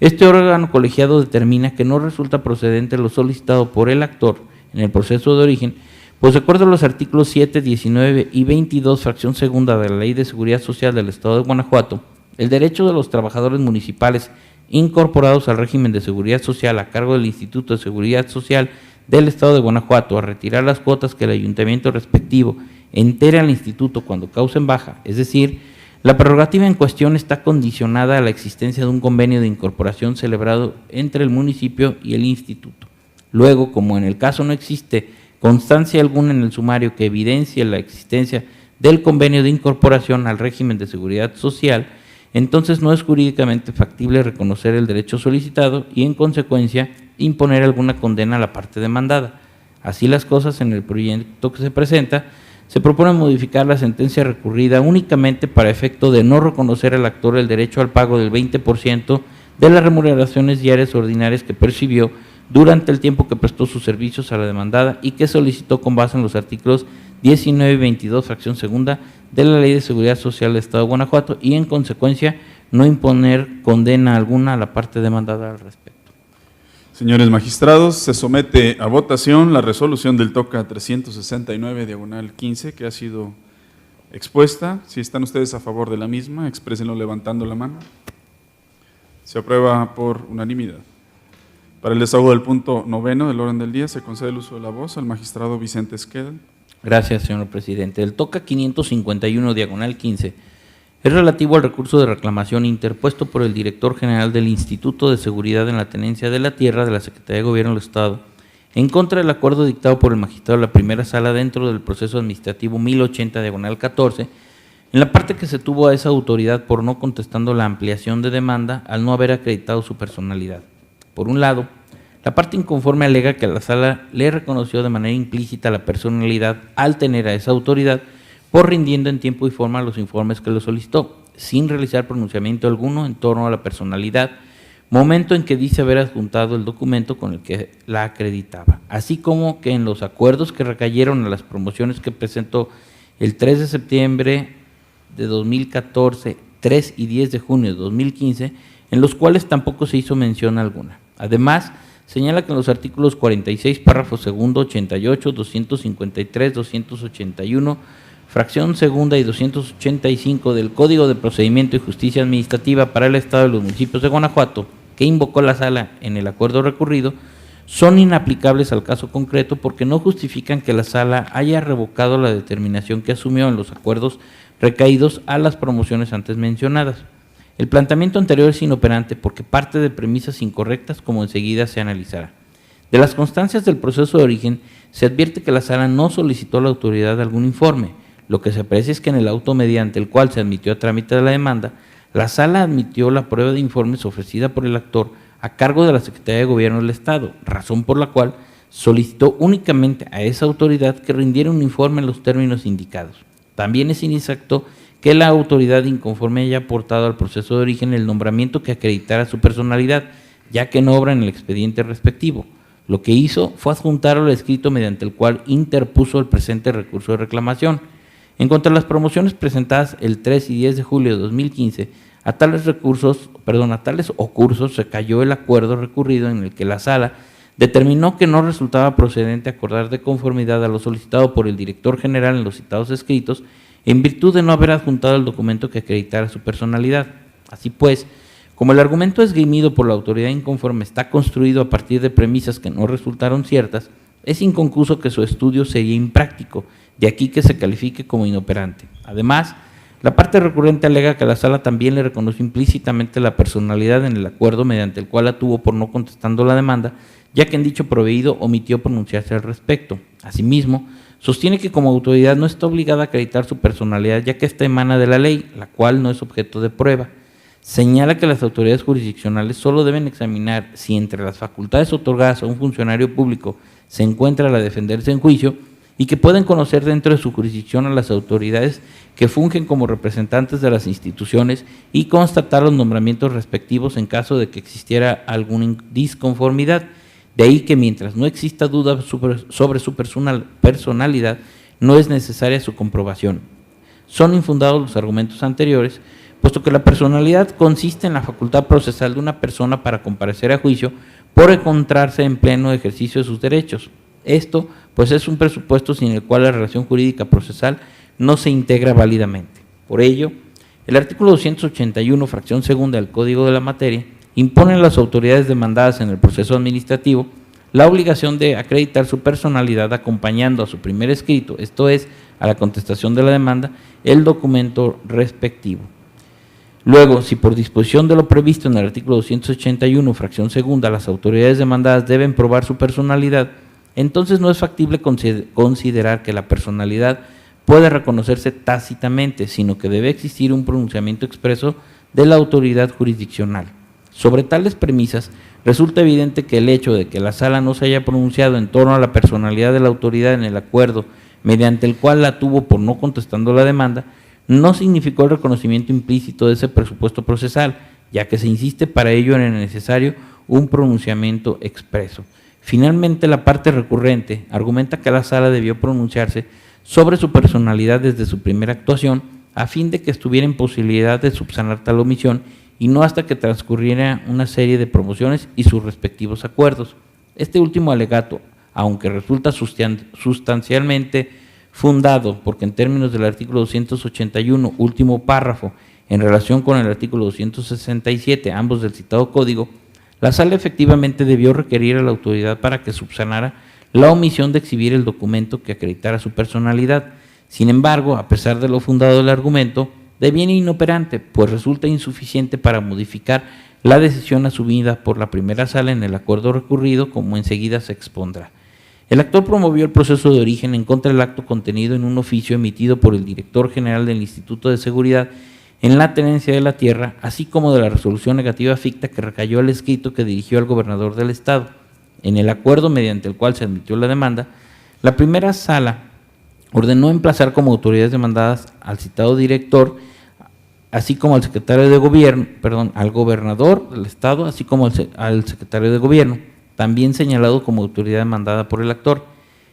este órgano colegiado determina que no resulta procedente lo solicitado por el actor en el proceso de origen, pues de acuerdo a los artículos 7, 19 y 22, fracción segunda de la Ley de Seguridad Social del Estado de Guanajuato, el derecho de los trabajadores municipales incorporados al régimen de seguridad social a cargo del Instituto de Seguridad Social del Estado de Guanajuato a retirar las cuotas que el ayuntamiento respectivo entere al instituto cuando causen baja, es decir, la prerrogativa en cuestión está condicionada a la existencia de un convenio de incorporación celebrado entre el municipio y el instituto. Luego, como en el caso no existe constancia alguna en el sumario que evidencie la existencia del convenio de incorporación al régimen de seguridad social, entonces no es jurídicamente factible reconocer el derecho solicitado y, en consecuencia, imponer alguna condena a la parte demandada. Así las cosas, en el proyecto que se presenta, se propone modificar la sentencia recurrida únicamente para efecto de no reconocer al actor el derecho al pago del 20% de las remuneraciones diarias ordinarias que percibió durante el tiempo que prestó sus servicios a la demandada y que solicitó con base en los artículos 19 y 22, fracción segunda, de la Ley de Seguridad Social del Estado de Guanajuato y, en consecuencia, no imponer condena alguna a la parte demandada al respecto. Señores magistrados, se somete a votación la resolución del TOCA 369/15 que ha sido expuesta. Si están ustedes a favor de la misma, exprésenlo levantando la mano. Se aprueba por unanimidad. Para el desahogo del punto 9 del orden del día, se concede el uso de la voz al magistrado Vicente Esqueda. Gracias, señor presidente. El TOCA 551/15 es relativo al recurso de reclamación interpuesto por el director general del Instituto de Seguridad en la Tenencia de la Tierra de la Secretaría de Gobierno del Estado en contra del acuerdo dictado por el magistrado de la primera sala dentro del proceso administrativo 1080/14, en la parte que se tuvo a esa autoridad por no contestando la ampliación de demanda al no haber acreditado su personalidad. Por un lado, la parte inconforme alega que la sala le reconoció de manera implícita la personalidad al tener a esa autoridad por rindiendo en tiempo y forma los informes que lo solicitó, sin realizar pronunciamiento alguno en torno a la personalidad, momento en que dice haber adjuntado el documento con el que la acreditaba, así como que en los acuerdos que recayeron a las promociones que presentó el 3 de septiembre de 2014, 3 y 10 de junio de 2015, en los cuales tampoco se hizo mención alguna. Además, señala que en los artículos 46, párrafo segundo, 88, 253, 281, fracción segunda y 285 del Código de Procedimiento y Justicia Administrativa para el Estado de los Municipios de Guanajuato, que invocó la sala en el acuerdo recurrido, son inaplicables al caso concreto porque no justifican que la sala haya revocado la determinación que asumió en los acuerdos recaídos a las promociones antes mencionadas. El planteamiento anterior es inoperante porque parte de premisas incorrectas, como enseguida se analizará. De las constancias del proceso de origen, se advierte que la sala no solicitó a la autoridad algún informe. Lo que se aprecia es que en el auto mediante el cual se admitió a trámite de la demanda, la sala admitió la prueba de informes ofrecida por el actor a cargo de la Secretaría de Gobierno del Estado, razón por la cual solicitó únicamente a esa autoridad que rindiera un informe en los términos indicados. También es inexacto que la autoridad inconforme haya aportado al proceso de origen el nombramiento que acreditara su personalidad, ya que no obra en el expediente respectivo. Lo que hizo fue adjuntar al escrito mediante el cual interpuso el presente recurso de reclamación. En cuanto a las promociones presentadas el 3 y 10 de julio de 2015, a tales ocursos se cayó el acuerdo recurrido en el que la sala determinó que no resultaba procedente acordar de conformidad a lo solicitado por el director general en los citados escritos, en virtud de no haber adjuntado el documento que acreditara su personalidad. Así pues, como el argumento esgrimido por la autoridad inconforme está construido a partir de premisas que no resultaron ciertas, es inconcluso que su estudio sería impráctico, de aquí que se califique como inoperante. Además, la parte recurrente alega que la sala también le reconoció implícitamente la personalidad en el acuerdo mediante el cual la tuvo por no contestando la demanda, ya que en dicho proveído omitió pronunciarse al respecto. Asimismo, sostiene que como autoridad no está obligada a acreditar su personalidad, ya que esta emana de la ley, la cual no es objeto de prueba. Señala que las autoridades jurisdiccionales solo deben examinar si entre las facultades otorgadas a un funcionario público se encuentra la de defenderse en juicio y que pueden conocer dentro de su jurisdicción a las autoridades que fungen como representantes de las instituciones y constatar los nombramientos respectivos en caso de que existiera alguna disconformidad. De ahí que mientras no exista duda sobre su personalidad, no es necesaria su comprobación. Son infundados los argumentos anteriores, puesto que la personalidad consiste en la facultad procesal de una persona para comparecer a juicio por encontrarse en pleno ejercicio de sus derechos. Esto, pues, es un presupuesto sin el cual la relación jurídica procesal no se integra válidamente. Por ello, el artículo 281, fracción segunda del Código de la Materia, impone a las autoridades demandadas en el proceso administrativo la obligación de acreditar su personalidad acompañando a su primer escrito, esto es, a la contestación de la demanda, el documento respectivo. Luego, si por disposición de lo previsto en el artículo 281, fracción segunda, las autoridades demandadas deben probar su personalidad, entonces no es factible considerar que la personalidad puede reconocerse tácitamente, sino que debe existir un pronunciamiento expreso de la autoridad jurisdiccional. Sobre tales premisas, resulta evidente que el hecho de que la sala no se haya pronunciado en torno a la personalidad de la autoridad en el acuerdo mediante el cual la tuvo por no contestando la demanda, no significó el reconocimiento implícito de ese presupuesto procesal, ya que se insiste para ello en el necesario un pronunciamiento expreso. Finalmente, la parte recurrente argumenta que la sala debió pronunciarse sobre su personalidad desde su primera actuación, a fin de que estuviera en posibilidad de subsanar tal omisión y no hasta que transcurriera una serie de promociones y sus respectivos acuerdos. Este último alegato, aunque resulta sustancialmente fundado, porque en términos del artículo 281, último párrafo, en relación con el artículo 267, ambos del citado código, la sala efectivamente debió requerir a la autoridad para que subsanara la omisión de exhibir el documento que acreditara su personalidad. Sin embargo, a pesar de lo fundado del argumento, deviene inoperante, pues resulta insuficiente para modificar la decisión asumida por la primera sala en el acuerdo recurrido, como enseguida se expondrá. El actor promovió el proceso de origen en contra del acto contenido en un oficio emitido por el director general del Instituto de Seguridad en la tenencia de la tierra, así como de la resolución negativa ficta que recayó al escrito que dirigió al gobernador del estado. En el acuerdo mediante el cual se admitió la demanda, la primera sala ordenó emplazar como autoridades demandadas al citado director, así como al secretario de gobierno, al gobernador del estado, así como al secretario de gobierno, también señalado como autoridad demandada por el actor.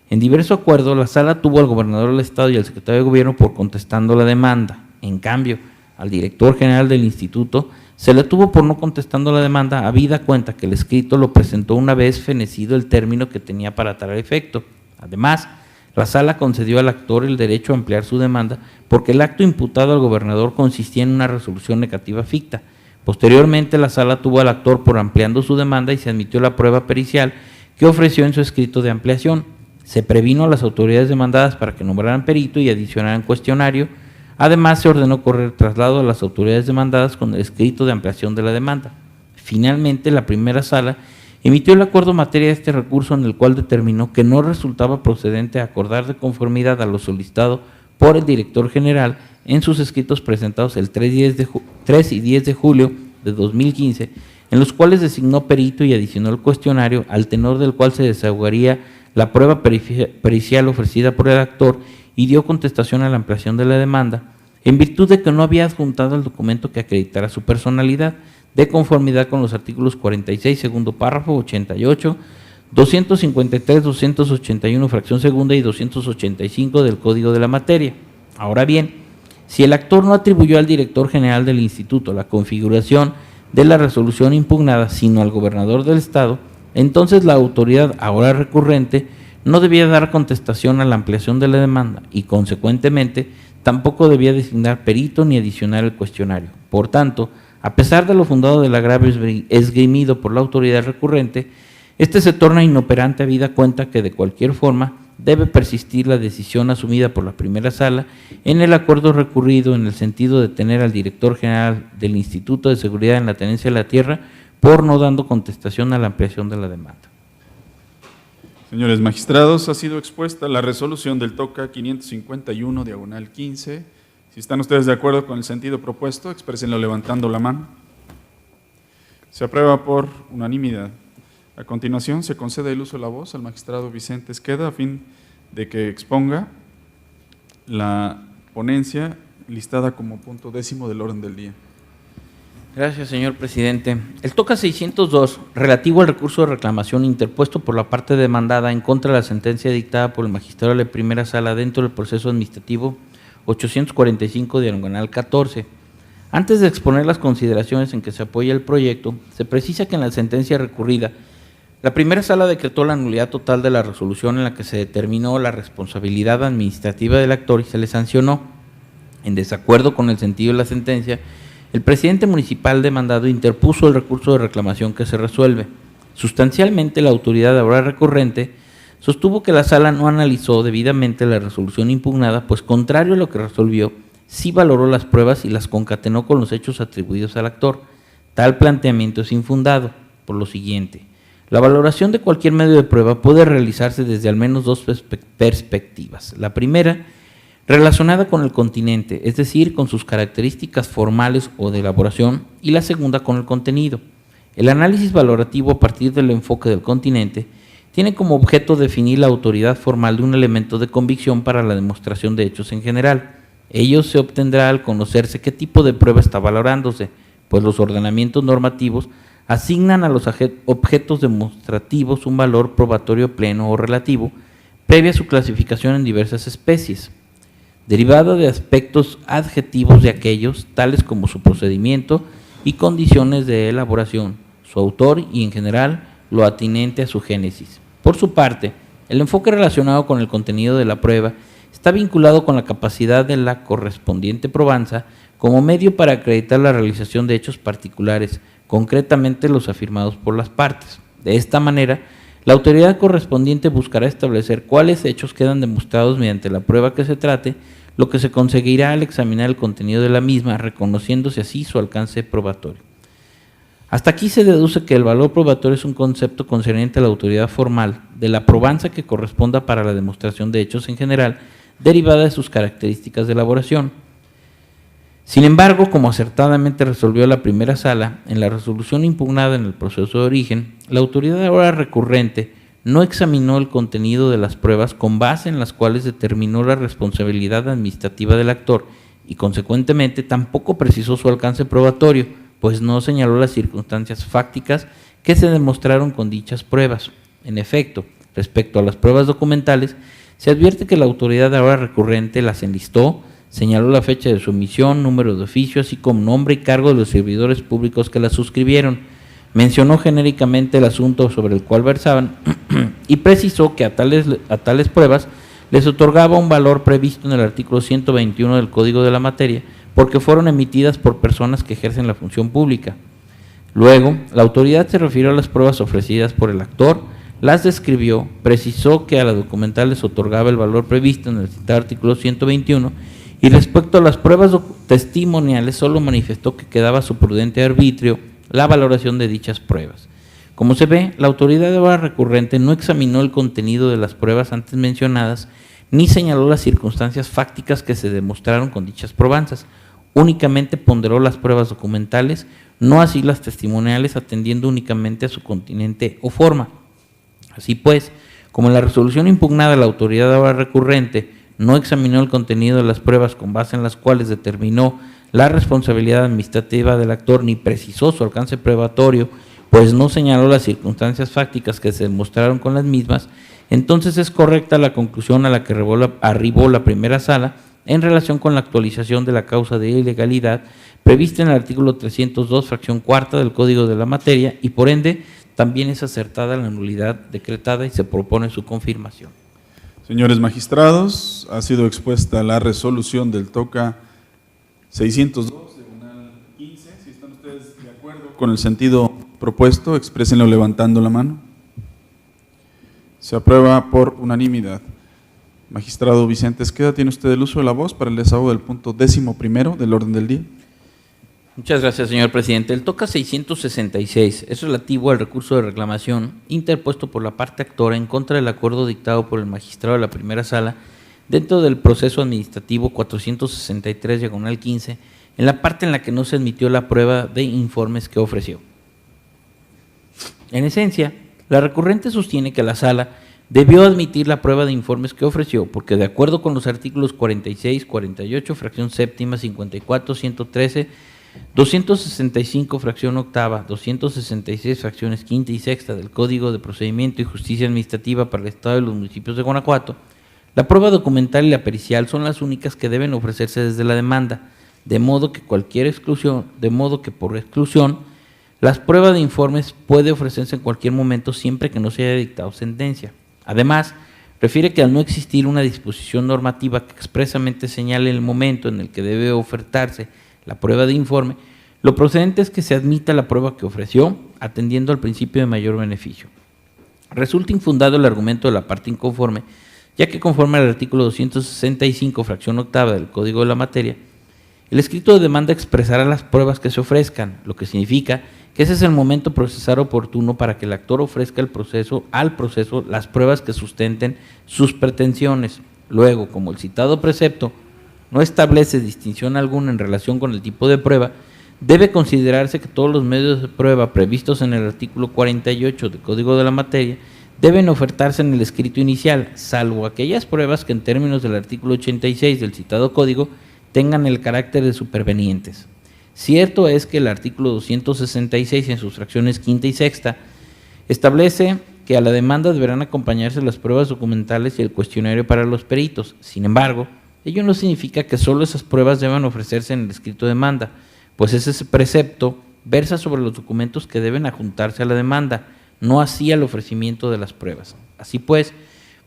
En diverso acuerdo, la sala tuvo al gobernador del estado y al secretario de gobierno por contestando la demanda. En cambio, al director general del instituto se le tuvo por no contestando la demanda, habida cuenta que el escrito lo presentó una vez fenecido el término que tenía para tal efecto. Además, la sala concedió al actor el derecho a ampliar su demanda porque el acto imputado al gobernador consistía en una resolución negativa ficta. Posteriormente, la sala tuvo al actor por ampliando su demanda y se admitió la prueba pericial que ofreció en su escrito de ampliación. Se previno a las autoridades demandadas para que nombraran perito y adicionaran cuestionario. Además, se ordenó correr traslado a las autoridades demandadas con el escrito de ampliación de la demanda. Finalmente, la primera sala emitió el acuerdo en materia de este recurso, en el cual determinó que no resultaba procedente acordar de conformidad a lo solicitado por el director general en sus escritos presentados el 3 y 10 de julio de 2015, en los cuales designó perito y adicionó el cuestionario, al tenor del cual se desahogaría la prueba pericial ofrecida por el actor, y dio contestación a la ampliación de la demanda, en virtud de que no había adjuntado el documento que acreditara su personalidad, de conformidad con los artículos 46, segundo párrafo, 88, 253, 281, fracción segunda y 285 del Código de la Materia. Ahora bien, si el actor no atribuyó al director general del instituto la configuración de la resolución impugnada, sino al gobernador del estado, entonces la autoridad ahora recurrente no debía dar contestación a la ampliación de la demanda y, consecuentemente, tampoco debía designar perito ni adicionar el cuestionario. Por tanto, a pesar de lo fundado del agravio esgrimido por la autoridad recurrente, este se torna inoperante habida cuenta que, de cualquier forma, debe persistir la decisión asumida por la primera sala en el acuerdo recurrido, en el sentido de tener al director general del Instituto de Seguridad en la tenencia de la tierra por no dando contestación a la ampliación de la demanda. Señores magistrados, ha sido expuesta la resolución del TOCA 551, diagonal 15. Si están ustedes de acuerdo con el sentido propuesto, exprésenlo levantando la mano. Se aprueba por unanimidad. A continuación, se concede el uso de la voz al magistrado Vicente Esqueda a fin de que exponga la ponencia listada como punto 10º del orden del día. Gracias, señor presidente. El TOCA 602, relativo al recurso de reclamación interpuesto por la parte demandada en contra de la sentencia dictada por el magistrado de la primera sala dentro del proceso administrativo 845, diagonal 14. Antes de exponer las consideraciones en que se apoya el proyecto, se precisa que en la sentencia recurrida, la primera sala decretó la nulidad total de la resolución en la que se determinó la responsabilidad administrativa del actor y se le sancionó. En desacuerdo con el sentido de la sentencia, el presidente municipal demandado interpuso el recurso de reclamación que se resuelve. Sustancialmente, la autoridad ahora recurrente sostuvo que la sala no analizó debidamente la resolución impugnada, pues contrario a lo que resolvió, sí valoró las pruebas y las concatenó con los hechos atribuidos al actor. Tal planteamiento es infundado, por lo siguiente. La valoración de cualquier medio de prueba puede realizarse desde al menos dos perspectivas. La primera, relacionada con el continente, es decir, con sus características formales o de elaboración, y la segunda con el contenido. El análisis valorativo a partir del enfoque del continente tiene como objeto definir la autoridad formal de un elemento de convicción para la demostración de hechos en general. Ello se obtendrá al conocerse qué tipo de prueba está valorándose, pues los ordenamientos normativos asignan a los objetos demostrativos un valor probatorio pleno o relativo, previa a su clasificación en diversas especies, derivada de aspectos adjetivos de aquellos, tales como su procedimiento y condiciones de elaboración, su autor y, en general, lo atinente a su génesis. Por su parte, el enfoque relacionado con el contenido de la prueba está vinculado con la capacidad de la correspondiente probanza como medio para acreditar la realización de hechos particulares, concretamente los afirmados por las partes. De esta manera, la autoridad correspondiente buscará establecer cuáles hechos quedan demostrados mediante la prueba que se trate, lo que se conseguirá al examinar el contenido de la misma, reconociéndose así su alcance probatorio. Hasta aquí se deduce que el valor probatorio es un concepto concerniente a la autoridad formal de la probanza que corresponda para la demostración de hechos en general, derivada de sus características de elaboración. Sin embargo, como acertadamente resolvió la primera sala, en la resolución impugnada en el proceso de origen, la autoridad ahora recurrente no examinó el contenido de las pruebas con base en las cuales determinó la responsabilidad administrativa del actor y, consecuentemente, tampoco precisó su alcance probatorio, pues no señaló las circunstancias fácticas que se demostraron con dichas pruebas. En efecto, respecto a las pruebas documentales, se advierte que la autoridad ahora recurrente las enlistó, señaló la fecha de su emisión, número de oficio, así como nombre y cargo de los servidores públicos que las suscribieron, mencionó genéricamente el asunto sobre el cual versaban y precisó que a tales pruebas les otorgaba un valor previsto en el artículo 121 del Código de la Materia, porque fueron emitidas por personas que ejercen la función pública. Luego, la autoridad se refirió a las pruebas ofrecidas por el actor, las describió, precisó que a la documental les otorgaba el valor previsto en el citado artículo 121 y respecto a las pruebas testimoniales solo manifestó que quedaba a su prudente arbitrio la valoración de dichas pruebas. Como se ve, la autoridad ahora recurrente no examinó el contenido de las pruebas antes mencionadas ni señaló las circunstancias fácticas que se demostraron con dichas probanzas. Únicamente ponderó las pruebas documentales, no así las testimoniales, atendiendo únicamente a su continente o forma. Así pues, como en la resolución impugnada la autoridad ahora recurrente no examinó el contenido de las pruebas con base en las cuales determinó la responsabilidad administrativa del actor ni precisó su alcance probatorio, pues no señaló las circunstancias fácticas que se demostraron con las mismas, entonces es correcta la conclusión a la que arribó la primera sala en relación con la actualización de la causa de ilegalidad prevista en el artículo 302, fracción cuarta del Código de la Materia, y por ende también es acertada la nulidad decretada y se propone su confirmación. Señores magistrados, ha sido expuesta la resolución del TOCA 602, diagonal 15. Si están ustedes de acuerdo con el sentido propuesto, exprésenlo levantando la mano. Se aprueba por unanimidad. Magistrado Vicente Esqueda, tiene usted el uso de la voz para el desahogo del punto 11º del orden del día. Muchas gracias, señor presidente. El TOCA 666 es relativo al recurso de reclamación interpuesto por la parte actora en contra del acuerdo dictado por el magistrado de la primera sala dentro del proceso administrativo 463/15, en la parte en la que no se admitió la prueba de informes que ofreció. En esencia, la recurrente sostiene que la sala debió admitir la prueba de informes que ofreció porque, de acuerdo con los artículos 46, 48, fracción séptima, 54, 113, 265, fracción octava, 266, fracciones quinta y sexta del Código de Procedimiento y Justicia Administrativa para el Estado y los municipios de Guanajuato, la prueba documental y la pericial son las únicas que deben ofrecerse desde la demanda, de modo que por exclusión, las pruebas de informes puede ofrecerse en cualquier momento siempre que no se haya dictado sentencia. Además, refiere que al no existir una disposición normativa que expresamente señale el momento en el que debe ofertarse la prueba de informe, lo procedente es que se admita la prueba que ofreció, atendiendo al principio de mayor beneficio. Resulta infundado el argumento de la parte inconforme, ya que conforme al artículo 265, fracción octava del Código de la Materia, el escrito de demanda expresará las pruebas que se ofrezcan, lo que significa que ese es el momento procesal oportuno para que el actor ofrezca al proceso las pruebas que sustenten sus pretensiones. Luego, como el citado precepto no establece distinción alguna en relación con el tipo de prueba, debe considerarse que todos los medios de prueba previstos en el artículo 48 del Código de la Materia deben ofertarse en el escrito inicial, salvo aquellas pruebas que en términos del artículo 86 del citado código tengan el carácter de supervenientes. Cierto es que el artículo 266 en sus fracciones quinta y sexta establece que a la demanda deberán acompañarse las pruebas documentales y el cuestionario para los peritos. Sin embargo, ello no significa que solo esas pruebas deban ofrecerse en el escrito de demanda, pues ese precepto versa sobre los documentos que deben adjuntarse a la demanda, no así al ofrecimiento de las pruebas. Así pues,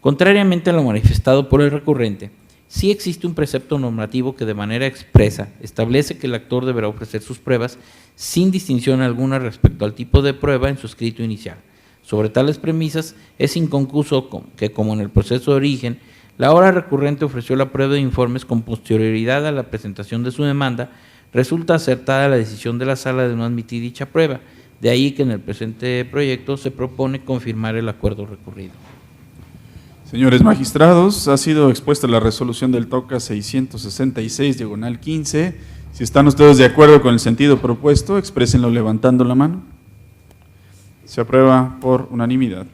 contrariamente a lo manifestado por el recurrente, sí existe un precepto normativo que de manera expresa establece que el actor deberá ofrecer sus pruebas sin distinción alguna respecto al tipo de prueba en su escrito inicial. Sobre tales premisas, es inconcluso que, como en el proceso de origen, la hora recurrente ofreció la prueba de informes con posterioridad a la presentación de su demanda, resulta acertada la decisión de la sala de no admitir dicha prueba. De ahí que en el presente proyecto se propone confirmar el acuerdo recurrido. Señores magistrados, ha sido expuesta la resolución del TOCA 666/15. Si están ustedes de acuerdo con el sentido propuesto, exprésenlo levantando la mano. Se aprueba por unanimidad.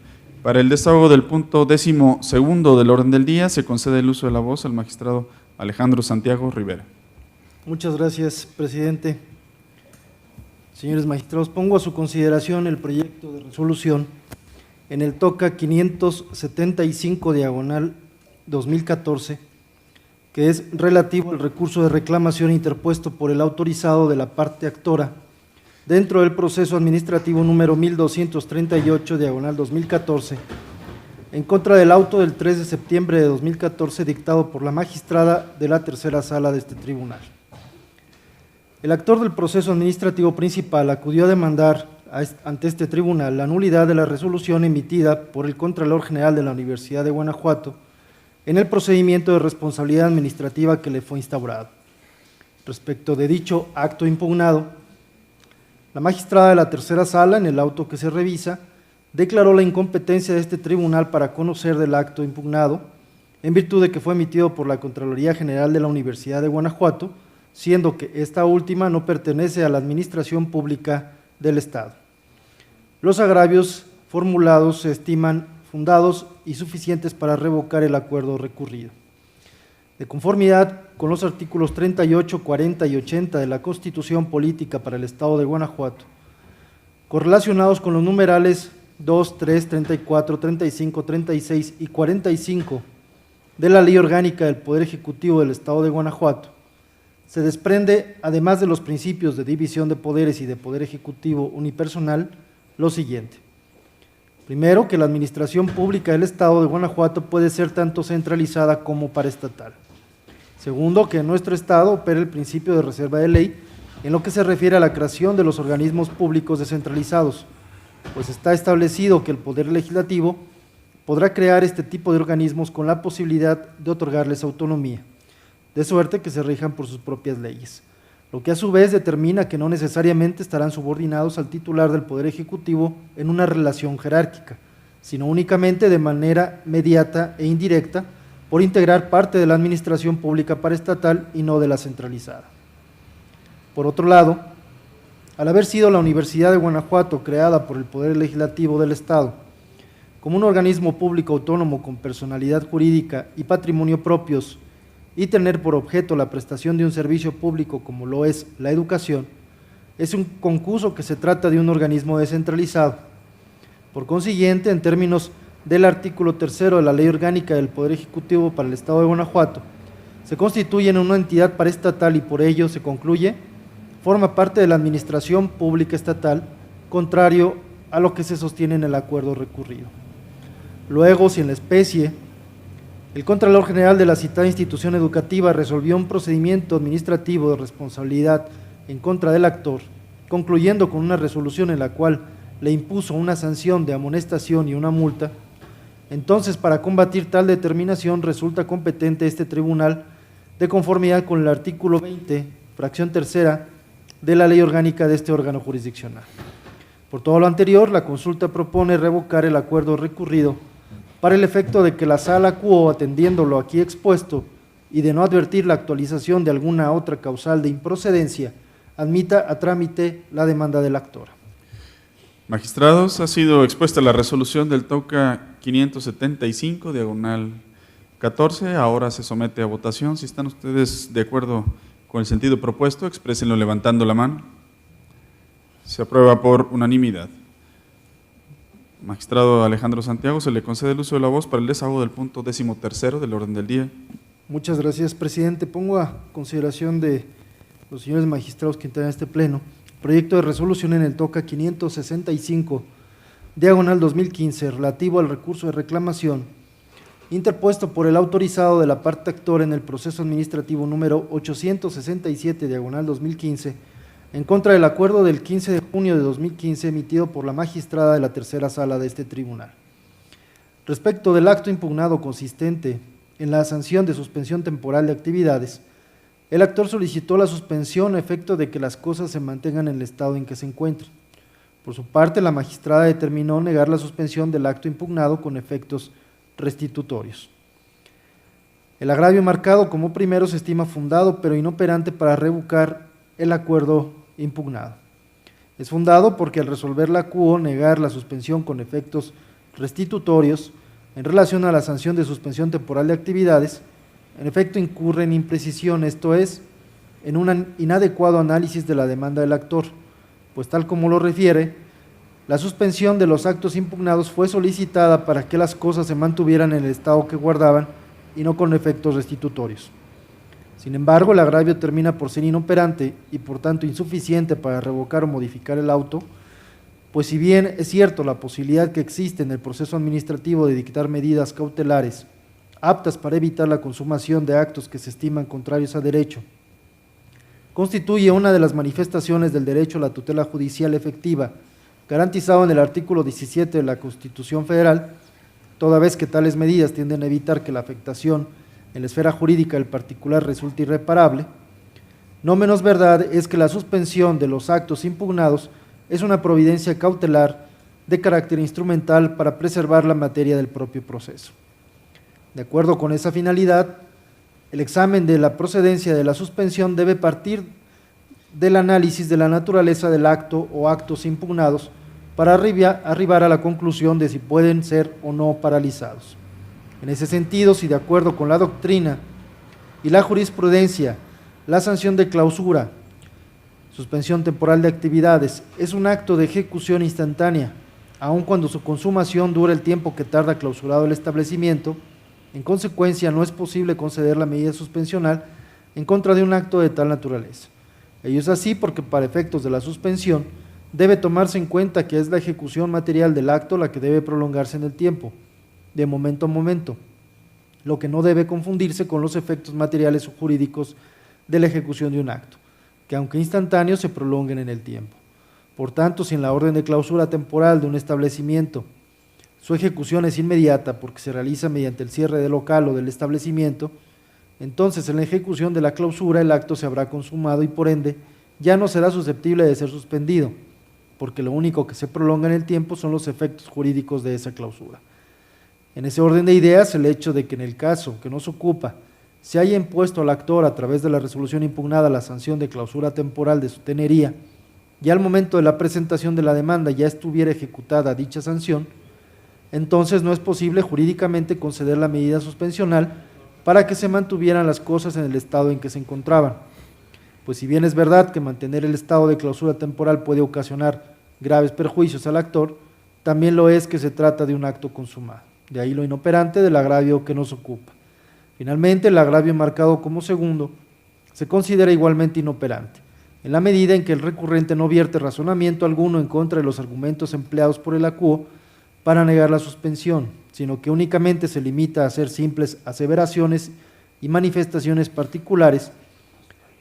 Para el desahogo del punto 12º del orden del día, se concede el uso de la voz al magistrado Alejandro Santiago Rivera. Muchas gracias, presidente. Señores magistrados, pongo a su consideración el proyecto de resolución en el TOCA 575/2014, que es relativo al recurso de reclamación interpuesto por el autorizado de la parte actora dentro del proceso administrativo número 1238/2014, en contra del auto del 3 de septiembre de 2014 dictado por la magistrada de la tercera sala de este tribunal. El actor del proceso administrativo principal acudió a demandar ante este tribunal la nulidad de la resolución emitida por el Contralor General de la Universidad de Guanajuato en el procedimiento de responsabilidad administrativa que le fue instaurado. Respecto de dicho acto impugnado, la magistrada de la tercera sala, en el auto que se revisa, declaró la incompetencia de este tribunal para conocer del acto impugnado, en virtud de que fue emitido por la Contraloría General de la Universidad de Guanajuato, siendo que esta última no pertenece a la administración pública del Estado. Los agravios formulados se estiman fundados y suficientes para revocar el acuerdo recurrido. De conformidad con los artículos 38, 40 y 80 de la Constitución Política para el Estado de Guanajuato, correlacionados con los numerales 2, 3, 34, 35, 36 y 45 de la Ley Orgánica del Poder Ejecutivo del Estado de Guanajuato, se desprende, además de los principios de división de poderes y de poder ejecutivo unipersonal, lo siguiente. Primero, que la administración pública del Estado de Guanajuato puede ser tanto centralizada como paraestatal. Segundo, que en nuestro Estado opera el principio de reserva de ley en lo que se refiere a la creación de los organismos públicos descentralizados, pues está establecido que el Poder Legislativo podrá crear este tipo de organismos con la posibilidad de otorgarles autonomía, de suerte que se rijan por sus propias leyes. lo que a su vez determina que no necesariamente estarán subordinados al titular del Poder Ejecutivo en una relación jerárquica, sino únicamente de manera mediata e indirecta por integrar parte de la administración pública paraestatal y no de la centralizada. Por otro lado, al haber sido la Universidad de Guanajuato creada por el Poder Legislativo del Estado como un organismo público autónomo con personalidad jurídica y patrimonio propios y tener por objeto la prestación de un servicio público como lo es la educación, es un concurso que se trata de un organismo descentralizado. Por consiguiente, en términos del artículo 3 de la Ley Orgánica del Poder Ejecutivo para el Estado de Guanajuato, se constituye en una entidad paraestatal y por ello se concluye, forma parte de la administración pública estatal, contrario a lo que se sostiene en el acuerdo recurrido. Luego, si en la especie, el Contralor General de la citada institución educativa resolvió un procedimiento administrativo de responsabilidad en contra del actor, concluyendo con una resolución en la cual le impuso una sanción de amonestación y una multa, entonces para combatir tal determinación resulta competente este tribunal de conformidad con el artículo 20, fracción tercera de la ley orgánica de este órgano jurisdiccional. Por todo lo anterior, la consulta propone revocar el acuerdo recurrido para el efecto de que la sala quo, atendiendo lo aquí expuesto y de no advertir la actualización de alguna otra causal de improcedencia, admita a trámite la demanda del actor. Magistrados, ha sido expuesta la resolución del TOCA 575, diagonal 14, ahora se somete a votación. Si están ustedes de acuerdo con el sentido propuesto, exprésenlo levantando la mano. Se aprueba por unanimidad. Magistrado Alejandro Santiago, se le concede el uso de la voz para el desahogo del punto 13º del orden del día. Muchas gracias, presidente. Pongo a consideración de los señores magistrados que integran este pleno proyecto de resolución en el TOCA 565, diagonal 2015, relativo al recurso de reclamación interpuesto por el autorizado de la parte actor en el proceso administrativo número 867, diagonal 2015, en contra del acuerdo del 15 de junio de 2015 emitido por la magistrada de la tercera sala de este tribunal. Respecto del acto impugnado consistente en la sanción de suspensión temporal de actividades, el actor solicitó la suspensión a efecto de que las cosas se mantengan en el estado en que se encuentran. Por su parte, la magistrada determinó negar la suspensión del acto impugnado con efectos restitutorios. El agravio marcado como primero se estima fundado pero inoperante para revocar el acuerdo impugnado. Es fundado porque al resolver la quo negar la suspensión con efectos restitutorios en relación a la sanción de suspensión temporal de actividades, en efecto incurre en imprecisión, esto es, en un inadecuado análisis de la demanda del actor, pues tal como lo refiere, la suspensión de los actos impugnados fue solicitada para que las cosas se mantuvieran en el estado que guardaban y no con efectos restitutorios. Sin embargo, el agravio termina por ser inoperante y por tanto insuficiente para revocar o modificar el auto, pues si bien es cierto la posibilidad que existe en el proceso administrativo de dictar medidas cautelares aptas para evitar la consumación de actos que se estiman contrarios a derecho, constituye una de las manifestaciones del derecho a la tutela judicial efectiva, garantizado en el artículo 17 de la Constitución Federal, toda vez que tales medidas tienden a evitar que la afectación en la esfera jurídica del particular resulte irreparable. No menos verdad es que la suspensión de los actos impugnados es una providencia cautelar de carácter instrumental para preservar la materia del propio proceso. De acuerdo con esa finalidad, el examen de la procedencia de la suspensión debe partir del análisis de la naturaleza del acto o actos impugnados para arribar a la conclusión de si pueden ser o no paralizados. En ese sentido, si de acuerdo con la doctrina y la jurisprudencia, la sanción de clausura, suspensión temporal de actividades, es un acto de ejecución instantánea, aun cuando su consumación dura el tiempo que tarda clausurado el establecimiento, en consecuencia no es posible conceder la medida suspensional en contra de un acto de tal naturaleza. Ello es así porque para efectos de la suspensión debe tomarse en cuenta que es la ejecución material del acto la que debe prolongarse en el tiempo, de momento a momento, lo que no debe confundirse con los efectos materiales o jurídicos de la ejecución de un acto, que aunque instantáneos se prolonguen en el tiempo. Por tanto, si en la orden de clausura temporal de un establecimiento su ejecución es inmediata porque se realiza mediante el cierre del local o del establecimiento, Entonces, en la ejecución de la clausura, el acto se habrá consumado y, por ende, ya no será susceptible de ser suspendido, porque lo único que se prolonga en el tiempo son los efectos jurídicos de esa clausura. En ese orden de ideas, el hecho de que en el caso que nos ocupa se haya impuesto al actor a través de la resolución impugnada la sanción de clausura temporal de su tenería y al momento de la presentación de la demanda ya estuviera ejecutada dicha sanción, entonces no es posible jurídicamente conceder la medida suspensional para que se mantuvieran las cosas en el estado en que se encontraban. Pues si bien es verdad que mantener el estado de clausura temporal puede ocasionar graves perjuicios al actor, también lo es que se trata de un acto consumado. De ahí lo inoperante del agravio que nos ocupa. Finalmente, el agravio marcado como segundo se considera igualmente inoperante, en la medida en que el recurrente no vierte razonamiento alguno en contra de los argumentos empleados por el acuo para negar la suspensión, sino que únicamente se limita a hacer simples aseveraciones y manifestaciones particulares,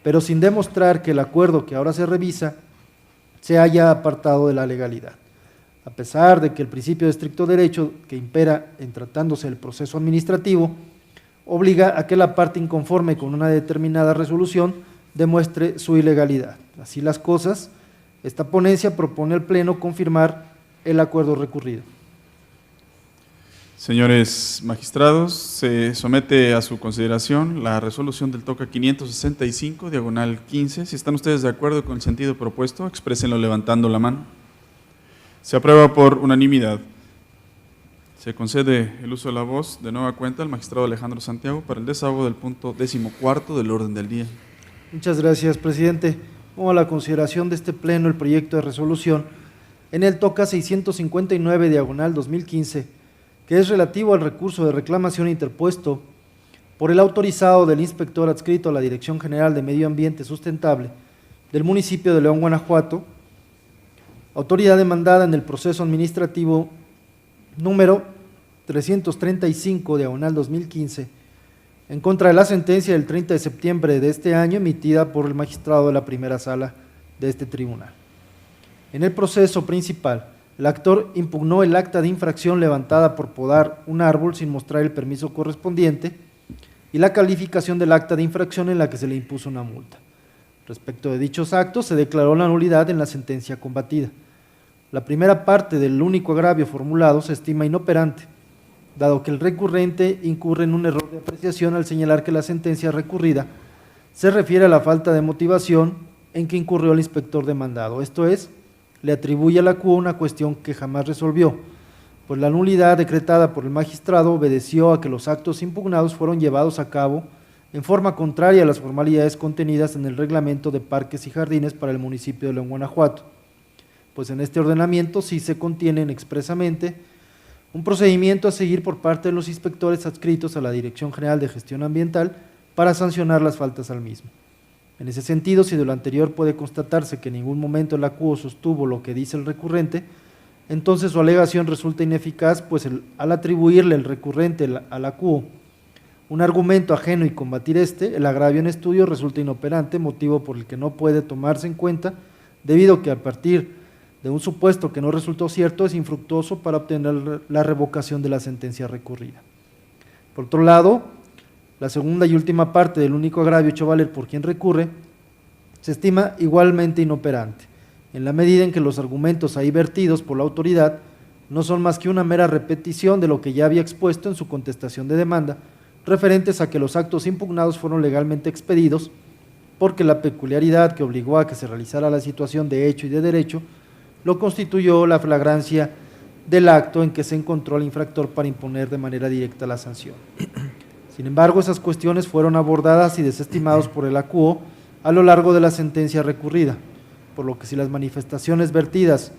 pero sin demostrar que el acuerdo que ahora se revisa se haya apartado de la legalidad. A pesar de que el principio de estricto derecho que impera en tratándose del proceso administrativo obliga a que la parte inconforme con una determinada resolución demuestre su ilegalidad. Así las cosas, esta ponencia propone al Pleno confirmar el acuerdo recurrido. Señores magistrados, se somete a su consideración la resolución del TOCA 565, diagonal 15. Si están ustedes de acuerdo con el sentido propuesto, exprésenlo levantando la mano. Se aprueba por unanimidad. Se concede el uso de la voz de nueva cuenta al magistrado Alejandro Santiago para el desahogo del punto 14º del orden del día. Muchas gracias, presidente. Pongo a la consideración de este Pleno el proyecto de resolución en el TOCA 659, diagonal 2015, que es relativo al recurso de reclamación interpuesto por el autorizado del inspector adscrito a la Dirección General de Medio Ambiente Sustentable del municipio de León, Guanajuato, autoridad demandada en el proceso administrativo número 335, diagonal 2015, en contra de la sentencia del 30 de septiembre de este año emitida por el magistrado de la primera sala de este tribunal. En el proceso principal, el actor impugnó el acta de infracción levantada por podar un árbol sin mostrar el permiso correspondiente y la calificación del acta de infracción en la que se le impuso una multa. Respecto de dichos actos, se declaró la nulidad en la sentencia combatida. La primera parte del único agravio formulado se estima inoperante, dado que el recurrente incurre en un error de apreciación al señalar que la sentencia recurrida se refiere a la falta de motivación en que incurrió el inspector demandado, esto es, le atribuye a la CUO una cuestión que jamás resolvió, pues la nulidad decretada por el magistrado obedeció a que los actos impugnados fueron llevados a cabo en forma contraria a las formalidades contenidas en el Reglamento de Parques y Jardines para el municipio de León, Guanajuato, pues en este ordenamiento sí se contienen expresamente un procedimiento a seguir por parte de los inspectores adscritos a la Dirección General de Gestión Ambiental para sancionar las faltas al mismo. En ese sentido, si de lo anterior puede constatarse que en ningún momento el acuo sostuvo lo que dice el recurrente, entonces su alegación resulta ineficaz, pues al atribuirle el recurrente al acuo un argumento ajeno y combatir el agravio en estudio resulta inoperante, motivo por el que no puede tomarse en cuenta, debido a que a partir de un supuesto que no resultó cierto es infructuoso para obtener la revocación de la sentencia recurrida. Por otro lado, la segunda y última parte del único agravio hecho valer por quien recurre se estima igualmente inoperante, en la medida en que los argumentos ahí vertidos por la autoridad no son más que una mera repetición de lo que ya había expuesto en su contestación de demanda, referentes a que los actos impugnados fueron legalmente expedidos, porque la peculiaridad que obligó a que se realizara la situación de hecho y de derecho lo constituyó la flagrancia del acto en que se encontró al infractor para imponer de manera directa la sanción. Sin embargo, esas cuestiones fueron abordadas y desestimadas por el acuo a lo largo de la sentencia recurrida, por lo que si las manifestaciones vertidas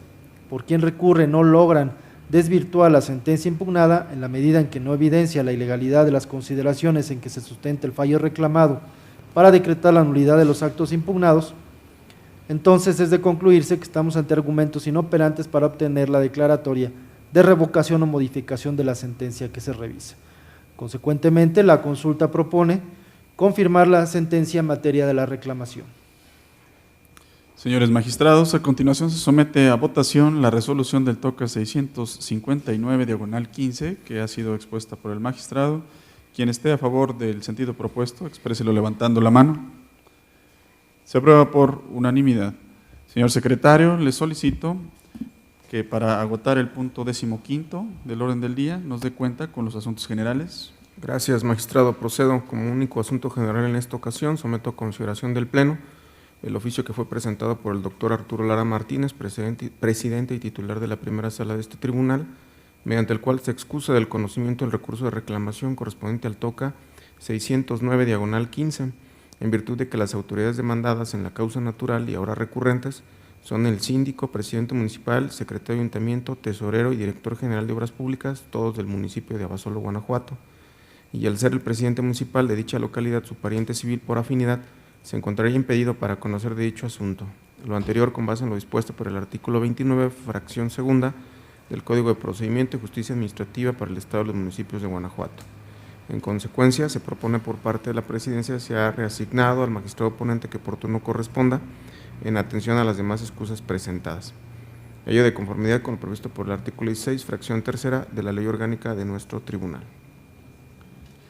por quien recurre no logran desvirtuar la sentencia impugnada, en la medida en que no evidencia la ilegalidad de las consideraciones en que se sustenta el fallo reclamado para decretar la nulidad de los actos impugnados, entonces es de concluirse que estamos ante argumentos inoperantes para obtener la declaratoria de revocación o modificación de la sentencia que se revisa. Consecuentemente, la consulta propone confirmar la sentencia en materia de la reclamación. Señores magistrados, a continuación se somete a votación la resolución del TOCA 659, diagonal 15, que ha sido expuesta por el magistrado. Quien esté a favor del sentido propuesto, expréselo levantando la mano. Se aprueba por unanimidad. Señor secretario, le solicito que para agotar el punto 15º del orden del día nos dé cuenta con los asuntos generales. Gracias, magistrado. Procedo. Como único asunto general en esta ocasión, someto a consideración del Pleno el oficio que fue presentado por el doctor Arturo Lara Martínez, presidente y titular de la primera sala de este tribunal, mediante el cual se excusa del conocimiento del recurso de reclamación correspondiente al TOCA 609/15, en virtud de que las autoridades demandadas en la causa natural y ahora recurrentes son el síndico, presidente municipal, secretario de ayuntamiento, tesorero y director general de obras públicas, todos del municipio de Abasolo, Guanajuato. Y al ser el presidente municipal de dicha localidad su pariente civil por afinidad, se encontraría impedido para conocer de dicho asunto. Lo anterior con base en lo dispuesto por el artículo 29, fracción segunda, del Código de Procedimiento y Justicia Administrativa para el Estado de los Municipios de Guanajuato. En consecuencia, se propone por parte de la Presidencia sea reasignado al magistrado ponente que por turno corresponda, en atención a las demás excusas presentadas. Ello de conformidad con lo previsto por el artículo 16, fracción tercera de la Ley Orgánica de nuestro Tribunal.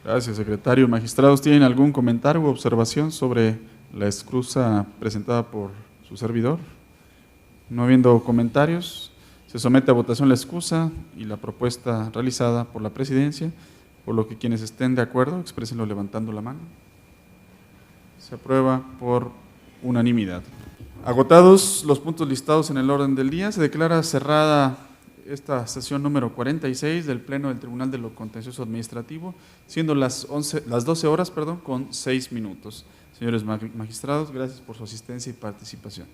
Gracias, secretario. Magistrados, ¿tienen algún comentario u observación sobre la excusa presentada por su servidor? No habiendo comentarios, se somete a votación la excusa y la propuesta realizada por la Presidencia, por lo que quienes estén de acuerdo, exprésenlo levantando la mano. Se aprueba por unanimidad. Agotados los puntos listados en el orden del día, se declara cerrada esta sesión número 46 del Pleno del Tribunal de lo Contencioso Administrativo, siendo las 12 horas con 6 minutos. Señores magistrados, gracias por su asistencia y participación.